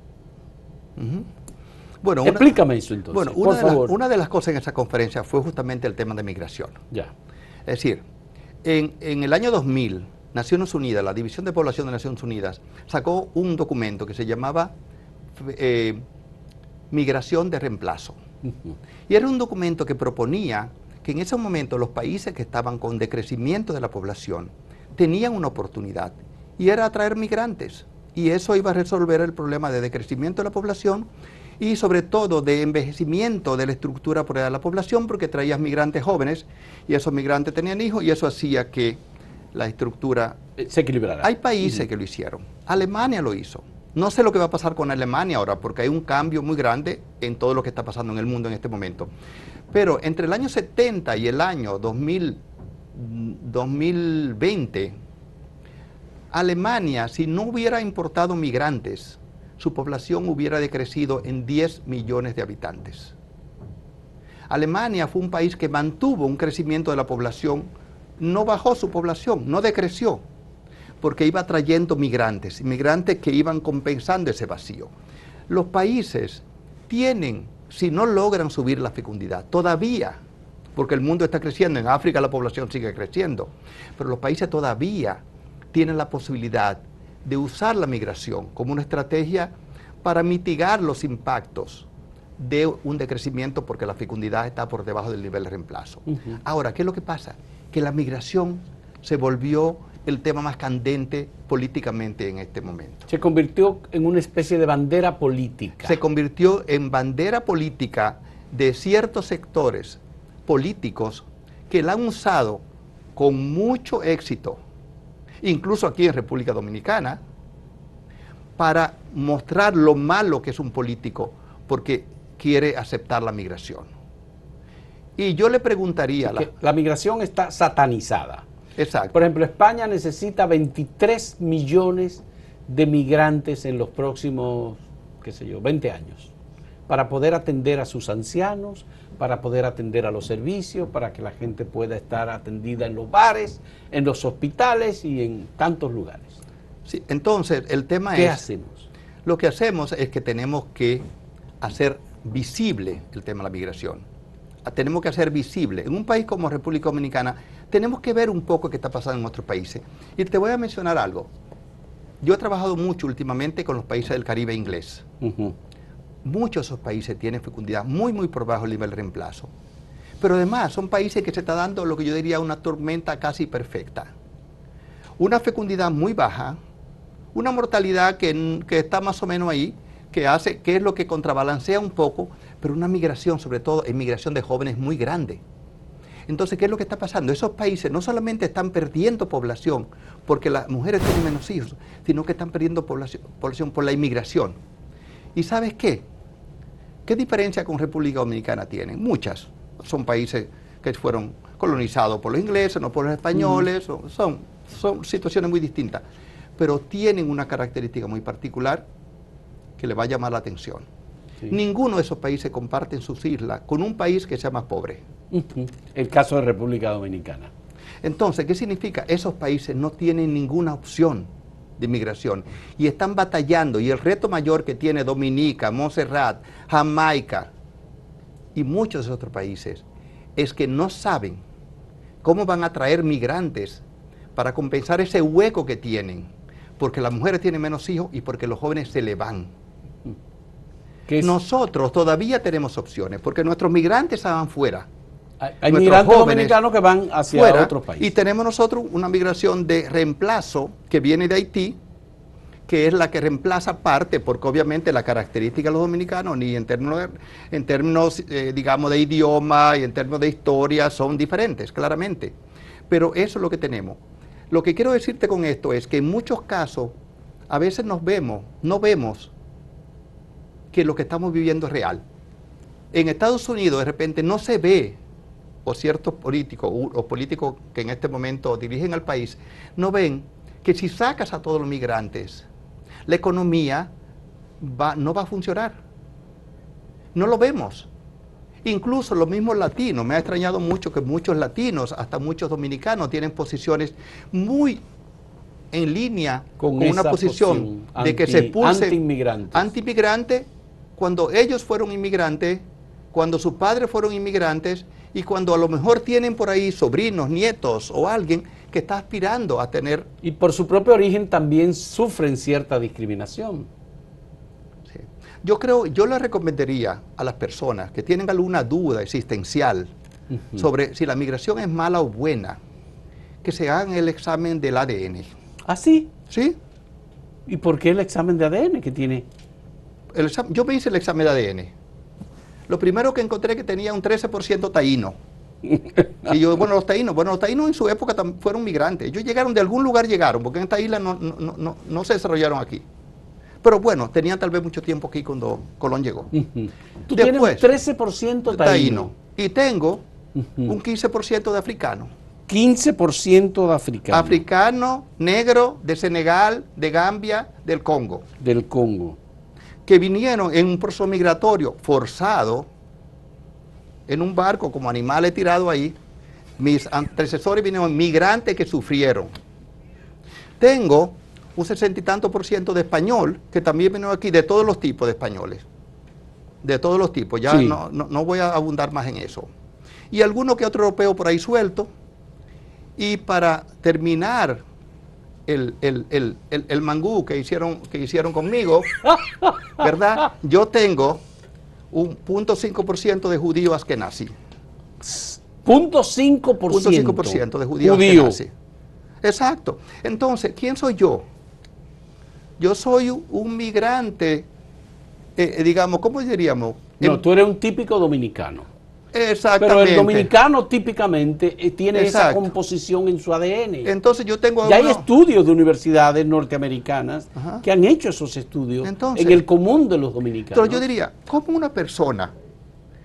Bueno, explícame eso entonces, bueno, por favor. Una de las cosas en esa conferencia fue justamente el tema de migración. Es decir, en el año 2000, Naciones Unidas, la División de Población de Naciones Unidas, sacó un documento que se llamaba Migración de Reemplazo. Y era un documento que proponía que en ese momento los países que estaban con decrecimiento de la población tenían una oportunidad, y era atraer migrantes. Y eso iba a resolver el problema de decrecimiento de la población y sobre todo de envejecimiento de la estructura de la población, porque traías migrantes jóvenes y esos migrantes tenían hijos y eso hacía que la estructura se equilibrara. Hay países que lo hicieron. Alemania lo hizo. No sé lo que va a pasar con Alemania ahora, porque hay un cambio muy grande en todo lo que está pasando en el mundo en este momento. Pero entre el año 70 y el año 2020, Alemania, si no hubiera importado migrantes, su población hubiera decrecido en 10 millones de habitantes. Alemania fue un país que mantuvo un crecimiento de la población, no bajó su población, no decreció, porque iba trayendo migrantes que iban compensando ese vacío. Los países tienen, si no logran subir la fecundidad, todavía, porque el mundo está creciendo, en África la población sigue creciendo, pero los países todavía tienen la posibilidad de usar la migración como una estrategia para mitigar los impactos de un decrecimiento porque la fecundidad está por debajo del nivel de reemplazo. Ahora, ¿qué es lo que pasa? Que la migración se volvió el tema más candente políticamente en este momento. Se convirtió en una especie de bandera política. Se convirtió en bandera política de ciertos sectores políticos que la han usado con mucho éxito, incluso aquí en República Dominicana, para mostrar lo malo que es un político porque quiere aceptar la migración. Y yo le preguntaría... La migración está satanizada. Exacto. Por ejemplo, España necesita 23 millones de migrantes en los próximos, 20 años, para poder atender a sus ancianos, para poder atender a los servicios, para que la gente pueda estar atendida en los bares, en los hospitales y en tantos lugares. Sí, entonces el tema es... ¿Qué hacemos? Lo que hacemos es que tenemos que hacer visible el tema de la migración. Tenemos que hacer visible. En un país como República Dominicana tenemos que ver un poco qué está pasando en otros países. Y te voy a mencionar algo. Yo he trabajado mucho últimamente con los países del Caribe inglés. Muchos de esos países tienen fecundidad muy por debajo del nivel de reemplazo. Pero además son países que se está dando lo que yo diría una tormenta casi perfecta. Una fecundidad muy baja, una mortalidad que está más o menos ahí, que es lo que contrabalancea un poco, pero una migración, sobre todo inmigración de jóvenes, muy grande. Entonces, ¿qué es lo que está pasando? Esos países no solamente están perdiendo población porque las mujeres tienen menos hijos, sino que están perdiendo población por la inmigración. ¿Y sabes qué? ¿Qué diferencia con República Dominicana tienen? Muchas. Son países que fueron colonizados por los ingleses, no por los españoles, son situaciones muy distintas, pero tienen una característica muy particular que le va a llamar la atención. Sí. Ninguno de esos países comparten sus islas con un país que sea más pobre. El caso de República Dominicana. Entonces, ¿qué significa? Esos países no tienen ninguna opción de inmigración y están batallando, y el reto mayor que tiene Dominica, Montserrat, Jamaica y muchos otros países es que no saben cómo van a traer migrantes para compensar ese hueco que tienen, porque las mujeres tienen menos hijos y porque los jóvenes se le van. Nosotros todavía tenemos opciones, porque nuestros migrantes van fuera. Hay migrantes dominicanos que van hacia fuera, otros países. Y tenemos nosotros una migración de reemplazo que viene de Haití, que es la que reemplaza parte, porque obviamente la característica de los dominicanos, ni en términos digamos, de idioma y en términos de historia, son diferentes, claramente. Pero eso es lo que tenemos. Lo que quiero decirte con esto es que en muchos casos, a veces no vemos que lo que estamos viviendo es real. En Estados Unidos, de repente, no se ve, o ciertos políticos, o políticos que en este momento dirigen al país, no ven que si sacas a todos los migrantes, la economía no va a funcionar. No lo vemos. Incluso los mismos latinos, me ha extrañado mucho que muchos latinos, hasta muchos dominicanos, tienen posiciones muy en línea con una posición de que se expulsen anti-inmigrante, cuando ellos fueron inmigrantes, cuando sus padres fueron inmigrantes y cuando a lo mejor tienen por ahí sobrinos, nietos o alguien que está aspirando a tener... Y por su propio origen también sufren cierta discriminación. Sí. Yo le recomendaría a las personas que tienen alguna duda existencial sobre si la migración es mala o buena, que se hagan el examen del ADN. ¿Ah, sí? ¿Sí? ¿Y por qué el examen de ADN que tiene? Yo me hice el examen de ADN. Lo primero que encontré que tenía un 13% taíno. Y yo, los taínos en su época fueron migrantes. Ellos llegaron, de algún lugar llegaron, porque en esta isla no se desarrollaron aquí. Pero bueno, tenían tal vez mucho tiempo aquí cuando Colón llegó. Tú tienes un 13% taíno. Y tengo un 15% de africano. 15% de africano. Africano, negro, de Senegal, de Gambia, del Congo. Del Congo. Que vinieron en un proceso migratorio forzado, en un barco como animales tirados ahí. Mis antecesores vinieron migrantes que sufrieron. Tengo un 60 y tanto % de español, que también vinieron aquí, de todos los tipos de españoles. De todos los tipos, ya sí. No voy a abundar más en eso. Y alguno que otro europeo por ahí suelto. Y para terminar el mangú que hicieron conmigo, ¿verdad? Yo tengo un 0.5% de judío askenazi. 0.5% de judío askenazi. Exacto. Entonces, ¿quién soy yo? Yo soy un migrante, digamos, ¿cómo diríamos? No, tú eres un típico dominicano. Exactamente. Pero el dominicano típicamente tiene esa composición en su ADN. Entonces yo tengo... Ya hay estudios de universidades norteamericanas que han hecho esos estudios en el común de los dominicanos. Entonces yo diría, ¿cómo una persona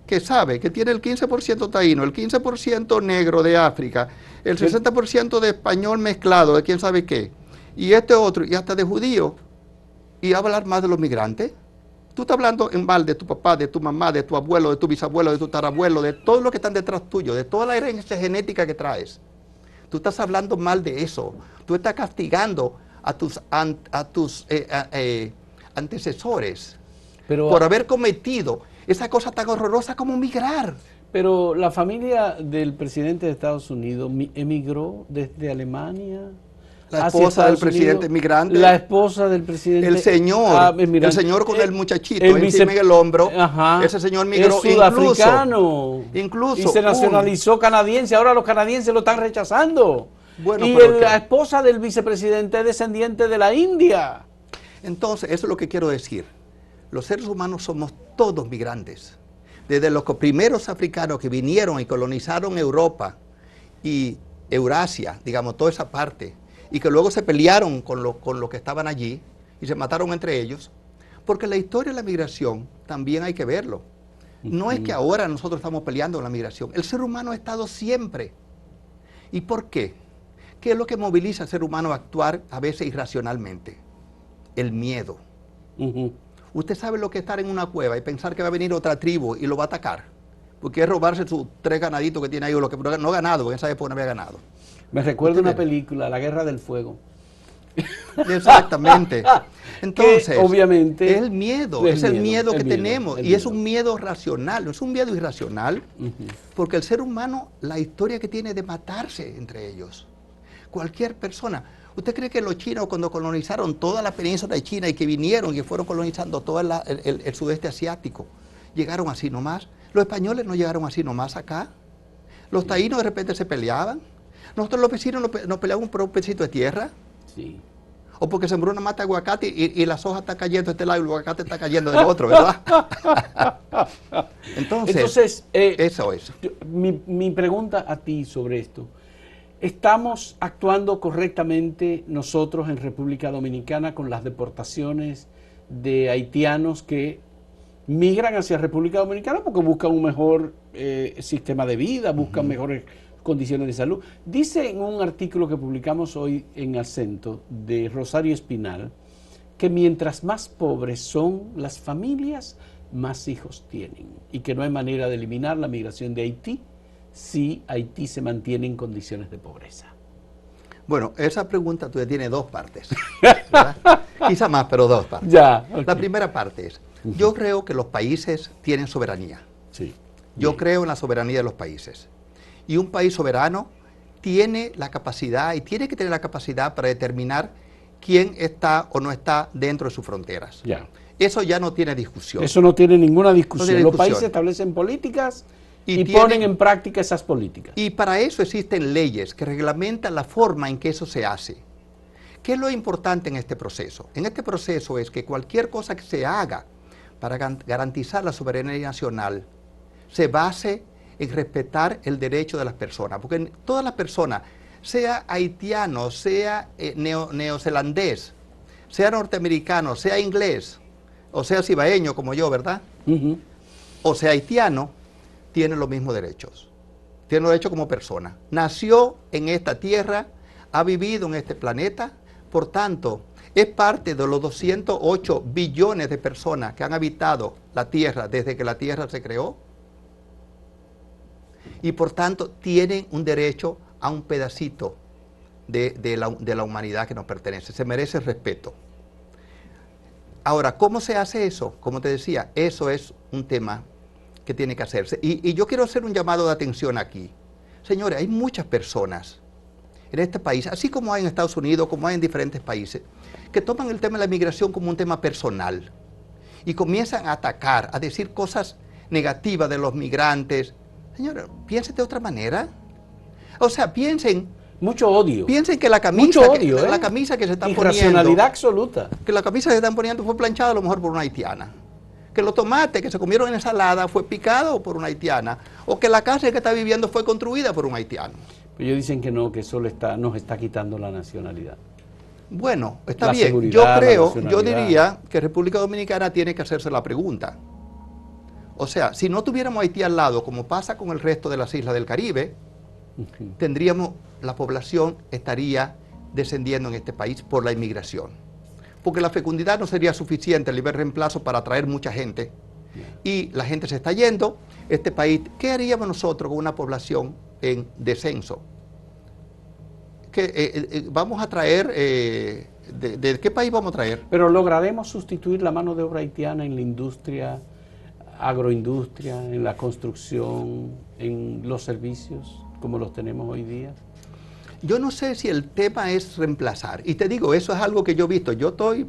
que sabe que tiene el 15% taíno, el 15% negro de África, el 60% de español mezclado, de quién sabe qué, y este otro, y hasta de judío, y va a hablar más de los migrantes? Tú estás hablando en mal de tu papá, de tu mamá, de tu abuelo, de tu bisabuelo, de tu tarabuelo, de todos los que están detrás tuyo, de toda la herencia genética que traes. Tú estás hablando mal de eso. Tú estás castigando a tus antecesores por haber cometido esa cosa tan horrorosa como migrar. Pero la familia del presidente de Estados Unidos emigró desde Alemania. La esposa del presidente migrante. La esposa del presidente. El señor con el muchachito encima en el hombro. Ese señor migró. Es sudafricano. Incluso. Y se nacionalizó canadiense. Ahora los canadienses lo están rechazando. Bueno, y la esposa del vicepresidente es descendiente de la India. Entonces, eso es lo que quiero decir. los seres humanos somos todos migrantes. Desde los primeros africanos que vinieron y colonizaron Europa y Eurasia, digamos, toda esa parte, y que luego se pelearon con los que estaban allí y se mataron entre ellos, porque la historia de la migración también hay que verlo. No es que ahora nosotros estamos peleando con la migración, el ser humano ha estado siempre. ¿Y por qué? ¿Qué es lo que moviliza al ser humano a actuar a veces irracionalmente? El miedo. Usted sabe lo que es estar en una cueva y pensar que va a venir otra tribu y lo va a atacar, porque es robarse sus 3 ganaditos que tiene ahí, o lo que no ha ganado, porque en esa época no había ganado. Me recuerda una película, La Guerra del Fuego. Exactamente. Entonces, obviamente, es el miedo que tenemos, y es un miedo racional, no es un miedo irracional, porque el ser humano, la historia que tiene de matarse entre ellos, cualquier persona. ¿Usted cree que los chinos, cuando colonizaron toda la península de China y que vinieron y fueron colonizando todo el sudeste asiático, llegaron así nomás? Los españoles no llegaron así nomás acá. Los taínos de repente se peleaban. Nosotros los vecinos nos peleamos por un pedacito de tierra. Sí. O porque sembró una mata de aguacate y las hojas están cayendo de este lado y el aguacate está cayendo del otro, ¿verdad? Entonces eso es. Mi pregunta a ti sobre esto. ¿Estamos actuando correctamente nosotros en República Dominicana con las deportaciones de haitianos que migran hacia República Dominicana porque buscan un mejor sistema de vida, buscan mejores condiciones de salud? Dice en un artículo que publicamos hoy en Acento de Rosario Espinal que mientras más pobres son las familias, más hijos tienen y que no hay manera de eliminar la migración de Haití si Haití se mantiene en condiciones de pobreza. Bueno, esa pregunta todavía tiene 2 partes, ¿verdad? Quizá más, pero 2 partes. Ya, okay. La primera parte es, yo creo que los países tienen soberanía. Sí. Yo creo en la soberanía de los países. Y un país soberano tiene la capacidad, y tiene que tener la capacidad para determinar quién está o no está dentro de sus fronteras. Ya. Eso ya no tiene discusión. Eso no tiene ninguna discusión. No tiene discusión. Los países establecen políticas y tienen, ponen en práctica esas políticas. Y para eso existen leyes que reglamentan la forma en que eso se hace. ¿Qué es lo importante en este proceso? En este proceso es que cualquier cosa que se haga para garantizar la soberanía nacional se base en respetar el derecho de las personas, porque todas las personas, sea haitiano, sea neozelandés, sea norteamericano, sea inglés, o sea cibaeño como yo, ¿verdad? O sea haitiano, tienen los mismos derechos. Tiene los derechos como persona. Nació en esta tierra, ha vivido en este planeta, por tanto, es parte de los 208 billones de personas que han habitado la tierra desde que la tierra se creó. Y por tanto, tienen un derecho a un pedacito de la humanidad que nos pertenece. Se merece respeto. Ahora, ¿cómo se hace eso? Como te decía, eso es un tema que tiene que hacerse. Y yo quiero hacer un llamado de atención aquí. Señores, hay muchas personas en este país, así como hay en Estados Unidos, como hay en diferentes países, que toman el tema de la migración como un tema personal y comienzan a atacar, a decir cosas negativas de los migrantes. Señores, piensen de otra manera. O sea, piensen... Mucho odio. Piensen que la camisa, mucho odio, la camisa que se están irracionalidad poniendo... absoluta. Que la camisa que se están poniendo fue planchada a lo mejor por una haitiana. Que los tomates que se comieron en ensalada fue picado por una haitiana. O que la casa que está viviendo fue construida por un haitiano. Pero ellos dicen que no, que eso nos está quitando la nacionalidad. Bueno, está bien. Yo diría que República Dominicana tiene que hacerse la pregunta. O sea, si no tuviéramos Haití al lado, como pasa con el resto de las islas del Caribe, la población estaría descendiendo en este país por la inmigración. Porque la fecundidad no sería suficiente, el libre reemplazo para atraer mucha gente. Y la gente se está yendo. Este país, ¿qué haríamos nosotros con una población en descenso? ¿Vamos a traer, de qué país vamos a traer? Pero ¿lograremos sustituir la mano de obra haitiana en la industria, agroindustria, en la construcción, en los servicios, como los tenemos hoy día? Yo no sé si el tema es reemplazar. Y te digo, eso es algo que yo he visto. Yo estoy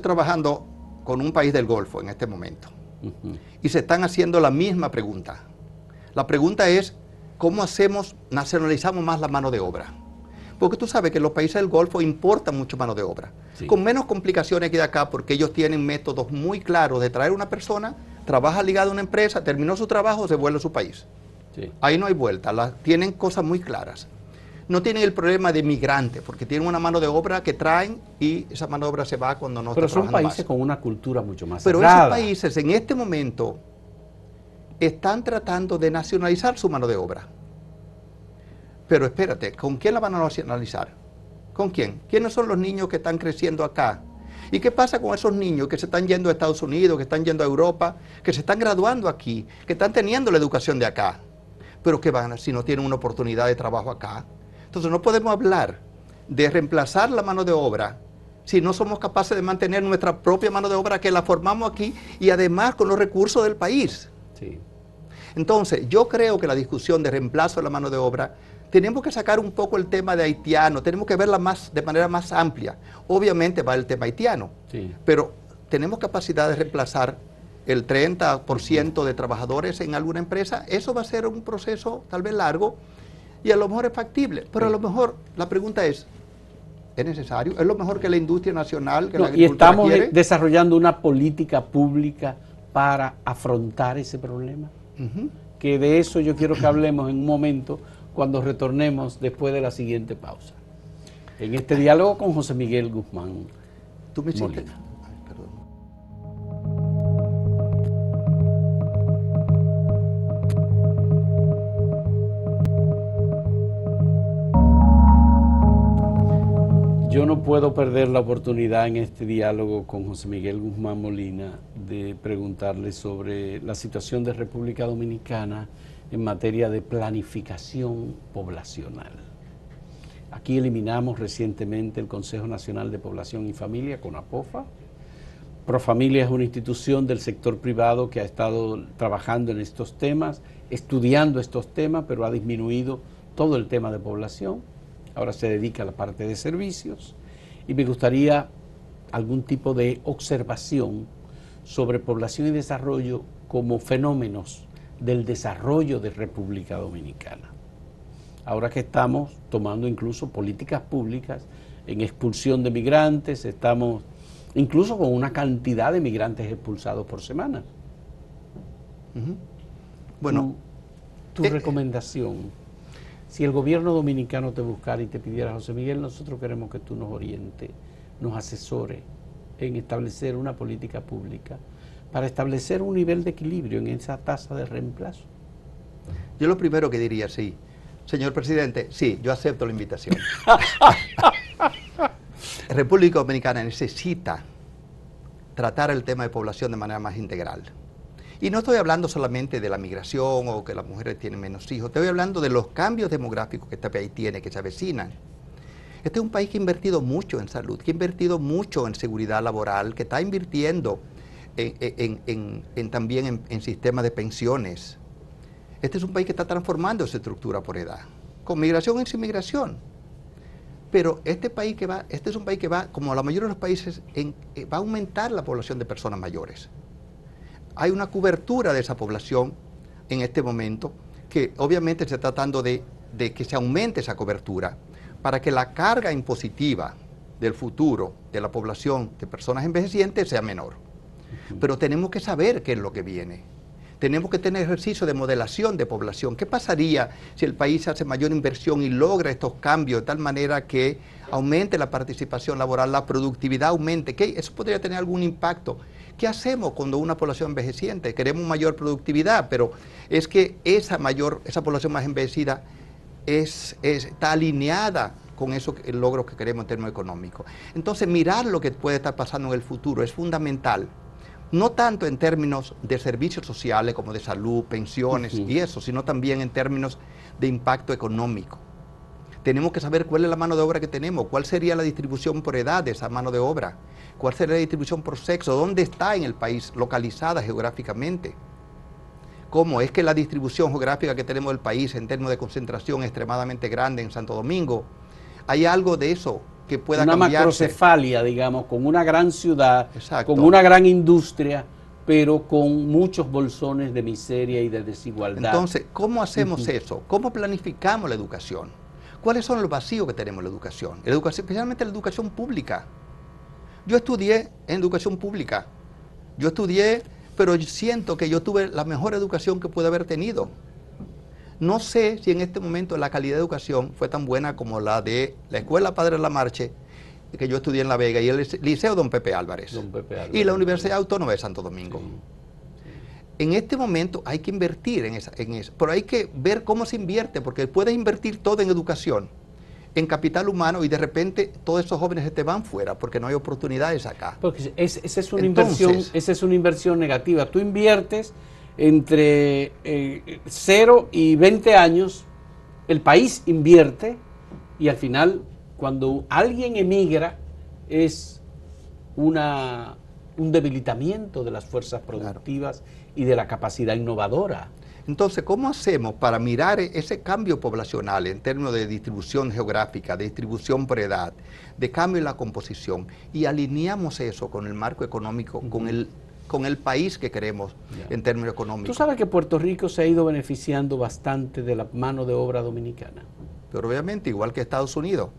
trabajando con un país del Golfo en este momento. Y se están haciendo la misma pregunta. La pregunta es, ¿cómo nacionalizamos más la mano de obra? Porque tú sabes que los países del Golfo importan mucho mano de obra, Sí. con menos complicaciones que de acá, porque ellos tienen métodos muy claros de traer una persona, trabaja ligada a una empresa, terminó su trabajo, se vuelve a su país. Sí. Ahí no hay vuelta, tienen cosas muy claras. No tienen el problema de migrantes, porque tienen una mano de obra que traen y esa mano de obra se va cuando no Pero está son trabajando países más. con una cultura mucho más Pero cerrada. esos países en este momento están tratando de nacionalizar su mano de obra. Pero espérate, ¿con quién la van a nacionalizar? ¿Con quién? ¿Quiénes son los niños que están creciendo acá? ¿Y qué pasa con esos niños que se están yendo a Estados Unidos, que están yendo a Europa, que se están graduando aquí, que están teniendo la educación de acá? Pero ¿qué van si no tienen una oportunidad de trabajo acá? Entonces no podemos hablar de reemplazar la mano de obra si no somos capaces de mantener nuestra propia mano de obra que la formamos aquí y además con los recursos del país. Sí. Entonces yo creo que la discusión de reemplazo de la mano de obra tenemos que sacar un poco el tema de haitiano, tenemos que verla de manera más amplia. Obviamente va el tema haitiano, Sí. pero tenemos capacidad de reemplazar el 30% de trabajadores en alguna empresa. Eso va a ser un proceso tal vez largo y a lo mejor es factible, pero a lo mejor la pregunta ¿es necesario? ¿Es lo mejor que la industria nacional, que la No, y agricultura estamos quiere? desarrollando una política pública para afrontar ese problema. Ujú. Que de eso yo quiero que hablemos en un momento cuando retornemos después de la siguiente pausa. En este diálogo con José Miguel Guzmán Tú me hiciste... Molina. Ay, perdón. Yo no puedo perder la oportunidad en este diálogo con José Miguel Guzmán Molina de preguntarle sobre la situación de República Dominicana en materia de planificación poblacional. Aquí eliminamos recientemente el Consejo Nacional de Población y Familia, CONAPOFA. Profamilia es una institución del sector privado que ha estado trabajando en estos temas, estudiando estos temas, pero ha disminuido todo el tema de población. Ahora se dedica a la parte de servicios y me gustaría algún tipo de observación sobre población y desarrollo como fenómenos del desarrollo de República Dominicana. Ahora que estamos tomando incluso políticas públicas en expulsión de migrantes, estamos incluso con una cantidad de migrantes expulsados por semana. Ujú. Bueno, Tu recomendación, si el gobierno dominicano te buscara y te pidiera, José Miguel, nosotros queremos que tú nos orientes, nos asesores en establecer una política pública para establecer un nivel de equilibrio en esa tasa de reemplazo. yo lo primero que diría, sí, señor presidente, sí, yo acepto la invitación. República Dominicana necesita tratar el tema de población de manera más integral. Y no estoy hablando solamente de la migración o que las mujeres tienen menos hijos, estoy hablando de los cambios demográficos que este país tiene, que se avecinan. Este es un país que ha invertido mucho en salud, que ha invertido mucho en seguridad laboral, que está invirtiendo también en sistemas de pensiones. Este es un país que está transformando su estructura por edad, con migración y sin migración. Pero este es un país que va, como la mayoría de los países, va a aumentar la población de personas mayores. Hay una cobertura de esa población en este momento que obviamente se está tratando de que se aumente esa cobertura para que la carga impositiva del futuro de la población de personas envejecientes sea menor. Pero tenemos que saber qué es lo que viene. Tenemos que tener ejercicio de modelación de población. ¿Qué pasaría si el país hace mayor inversión y logra estos cambios de tal manera que aumente la participación laboral, la productividad aumente? Eso podría tener algún impacto. ¿Qué hacemos cuando una población envejeciente? Queremos mayor productividad, pero es que esa población más envejecida está alineada con el logro que queremos en términos económicos. Entonces, mirar lo que puede estar pasando en el futuro es fundamental. No tanto en términos de servicios sociales como de salud, pensiones y eso, sino también en términos de impacto económico. Tenemos que saber cuál es la mano de obra que tenemos, cuál sería la distribución por edad de esa mano de obra, cuál sería la distribución por sexo, dónde está en el país localizada geográficamente. ¿Cómo es que la distribución geográfica que tenemos del país en términos de concentración es extremadamente grande en Santo Domingo? ¿Hay algo de eso que pueda cambiarse? Una macrocefalia, digamos, con una gran ciudad, Exacto, con una gran industria, pero con muchos bolsones de miseria y de desigualdad. Entonces, ¿cómo hacemos eso? ¿Cómo planificamos la educación? ¿Cuáles son los vacíos que tenemos en la educación? Especialmente en la educación pública. Yo estudié en educación pública. Yo estudié, pero siento que yo tuve la mejor educación que pude haber tenido. No sé si en este momento la calidad de educación fue tan buena como la de la Escuela Padre Lamarche, que yo estudié en La Vega, y el Liceo Don Pepe Álvarez. Y la Universidad Autónoma de Santo Domingo. Sí. En este momento hay que invertir en eso, pero hay que ver cómo se invierte, porque puedes invertir todo en educación, en capital humano, y de repente todos esos jóvenes se te van fuera porque no hay oportunidades acá. Porque esa es una inversión negativa. Tú inviertes entre 0 y 20 años, el país invierte, y al final, cuando alguien emigra, es un debilitamiento de las fuerzas productivas, claro, y de la capacidad innovadora. Entonces, ¿cómo hacemos para mirar ese cambio poblacional en términos de distribución geográfica, de distribución por edad, de cambio en la composición, y alineamos eso con el marco económico, con el país que queremos en términos económicos? Tú sabes que Puerto Rico se ha ido beneficiando bastante de la mano de obra dominicana. Pero obviamente, igual que Estados Unidos,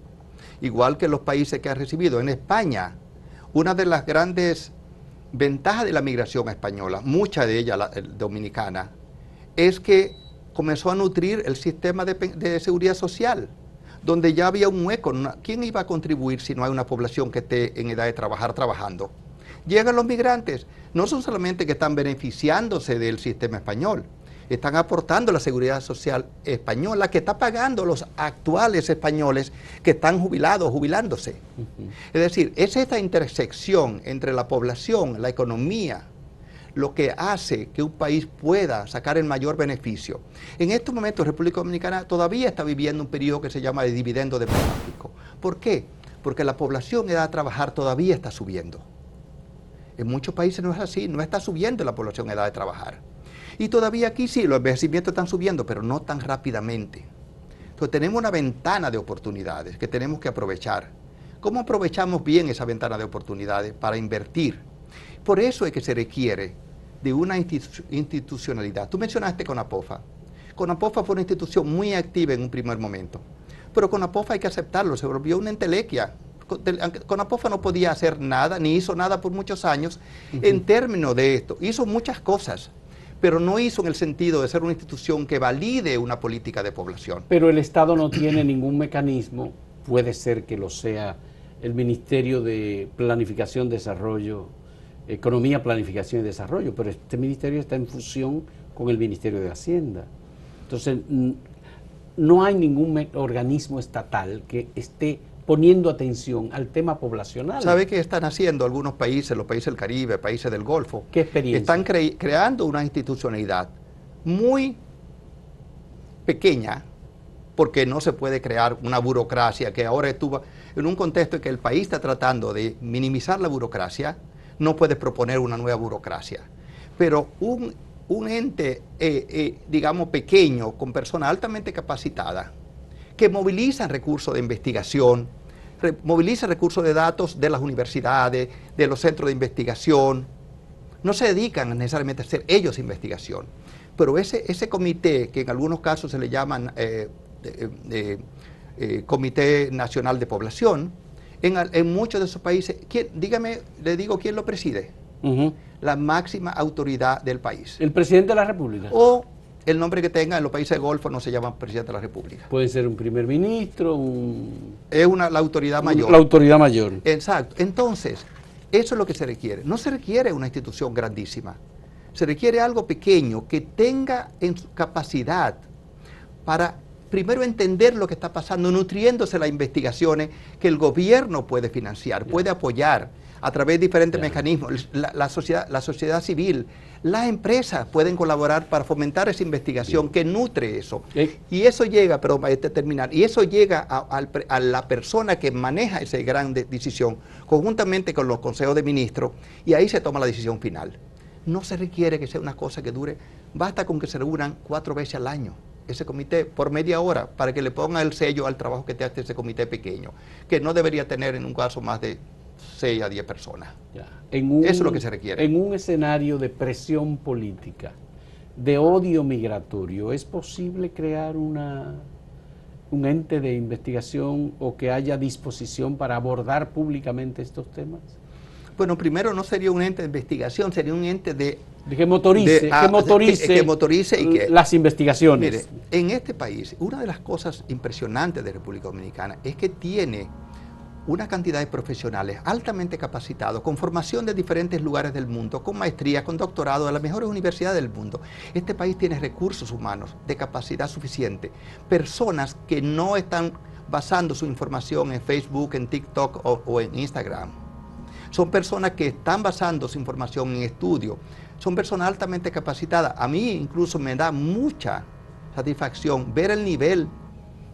igual que los países que ha recibido. En España, una de las grandes ventajas de la migración española, mucha de ella dominicana, es que comenzó a nutrir el sistema de seguridad social, donde ya había un hueco. ¿Quién iba a contribuir si no hay una población que esté en edad de trabajar trabajando? Llegan los migrantes, no son solamente que están beneficiándose del sistema español, están aportando la seguridad social española, que está pagando los actuales españoles que están jubilándose. Es decir, es esta intersección entre la población, la economía, lo que hace que un país pueda sacar el mayor beneficio. En estos momentos, República Dominicana todavía está viviendo un periodo que se llama de dividendo demográfico. ¿Por qué? Porque la población en edad de trabajar todavía está subiendo. En muchos países no es así, no está subiendo la población en edad de trabajar. Y todavía aquí sí, los envejecimientos están subiendo, pero no tan rápidamente. Entonces tenemos una ventana de oportunidades que tenemos que aprovechar. ¿Cómo aprovechamos bien esa ventana de oportunidades para invertir? Por eso es que se requiere de una institucionalidad. Tú mencionaste CONAPOFA. CONAPOFA fue una institución muy activa en un primer momento, pero CONAPOFA hay que aceptarlo, se volvió una entelequia. CONAPOFA no podía hacer nada, ni hizo nada por muchos años en términos de esto. Hizo muchas cosas, pero no hizo en el sentido de ser una institución que valide una política de población. Pero el Estado no tiene ningún mecanismo, puede ser que lo sea el Ministerio de Planificación, Desarrollo, Economía, Planificación y Desarrollo, pero este ministerio está en fusión con el Ministerio de Hacienda. Entonces, no hay ningún organismo estatal que esté poniendo atención al tema poblacional. ¿Sabe qué están haciendo algunos países, los países del Caribe, países del Golfo? ¿Qué experiencia? Están creando una institucionalidad muy pequeña, porque no se puede crear una burocracia que ahora estuvo en un contexto en que el país está tratando de minimizar la burocracia. No puedes proponer una nueva burocracia, pero un ente, digamos, pequeño, con personas altamente capacitadas, que movilizan recursos de investigación, movilizan recursos de datos de las universidades, de los centros de investigación. No se dedican necesariamente a hacer ellos investigación, pero ese comité, que en algunos casos se le llaman Comité Nacional de Población, en muchos de esos países, dígame, le digo, ¿quién lo preside? La máxima autoridad del país. ¿El presidente de la República? O el nombre que tenga, en los países del Golfo no se llama presidente de la República. Puede ser un primer ministro, es la autoridad mayor. La autoridad mayor. Exacto. Entonces, eso es lo que se requiere. No se requiere una institución grandísima. Se requiere algo pequeño que tenga en su capacidad para primero entender lo que está pasando, nutriéndose las investigaciones que el gobierno puede financiar, puede apoyar a través de diferentes mecanismos. La sociedad civil, las empresas pueden colaborar para fomentar esa investigación que nutre eso. Y eso llega, pero para terminar, y eso llega a la persona que maneja esa gran decisión, conjuntamente con los consejos de ministros, y ahí se toma la decisión final. No se requiere que sea una cosa que dure, basta con que se reúnan 4 veces al año. Ese comité por media hora para que le ponga el sello al trabajo que te hace ese comité pequeño, que no debería tener en un caso más de 6 a 10 personas. Eso es lo que se requiere. En un escenario de presión política, de odio migratorio, ¿es posible crear una un ente de investigación o que haya disposición para abordar públicamente estos temas? Bueno, primero no sería un ente de investigación, sería un ente Que motorice, que motorice y que las investigaciones. Mire, en este país, una de las cosas impresionantes de República Dominicana es que tiene una cantidad de profesionales altamente capacitados, con formación de diferentes lugares del mundo, con maestría, con doctorado, de las mejores universidades del mundo. Este país tiene recursos humanos de capacidad suficiente, personas que no están basando su información en Facebook, en TikTok o en Instagram. Son personas que están basando su información en estudio, son personas altamente capacitadas. A mí incluso me da mucha satisfacción ver el nivel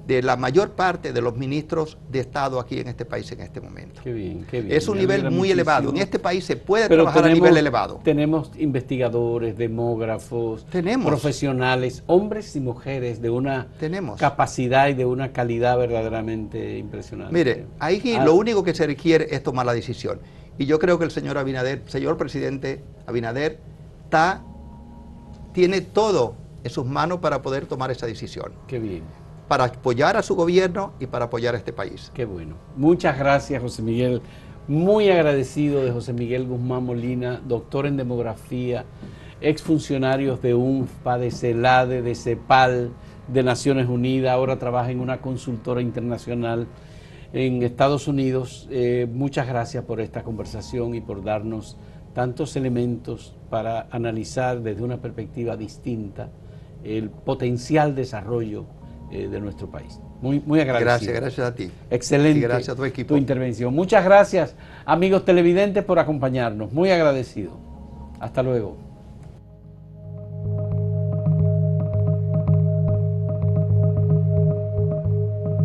de la mayor parte de los ministros de Estado aquí en este país en este momento. Qué bien, qué bien. Es un nivel muy elevado. En este país se puede Pero trabajar a nivel elevado. Tenemos investigadores, demógrafos, profesionales, hombres y mujeres de una capacidad y de una calidad verdaderamente impresionante. Mire, ahí lo único que se requiere es tomar la decisión. Y yo creo que el señor Abinader, señor presidente Abinader, tiene todo en sus manos para poder tomar esa decisión. Qué bien. Para apoyar a su gobierno y para apoyar a este país. Qué bueno. Muchas gracias, José Miguel. Muy agradecido de José Miguel Guzmán Molina, doctor en demografía, exfuncionarios de UNFPA, de CELADE, de CEPAL, de Naciones Unidas, ahora trabaja en una consultora internacional en Estados Unidos. Muchas gracias por esta conversación y por darnos tantos elementos para analizar desde una perspectiva distinta el potencial desarrollo de nuestro país. Muy agradecido. Gracias a ti. Excelente. Y gracias a tu equipo. Tu intervención. Muchas gracias, amigos televidentes, por acompañarnos. Muy agradecido. Hasta luego.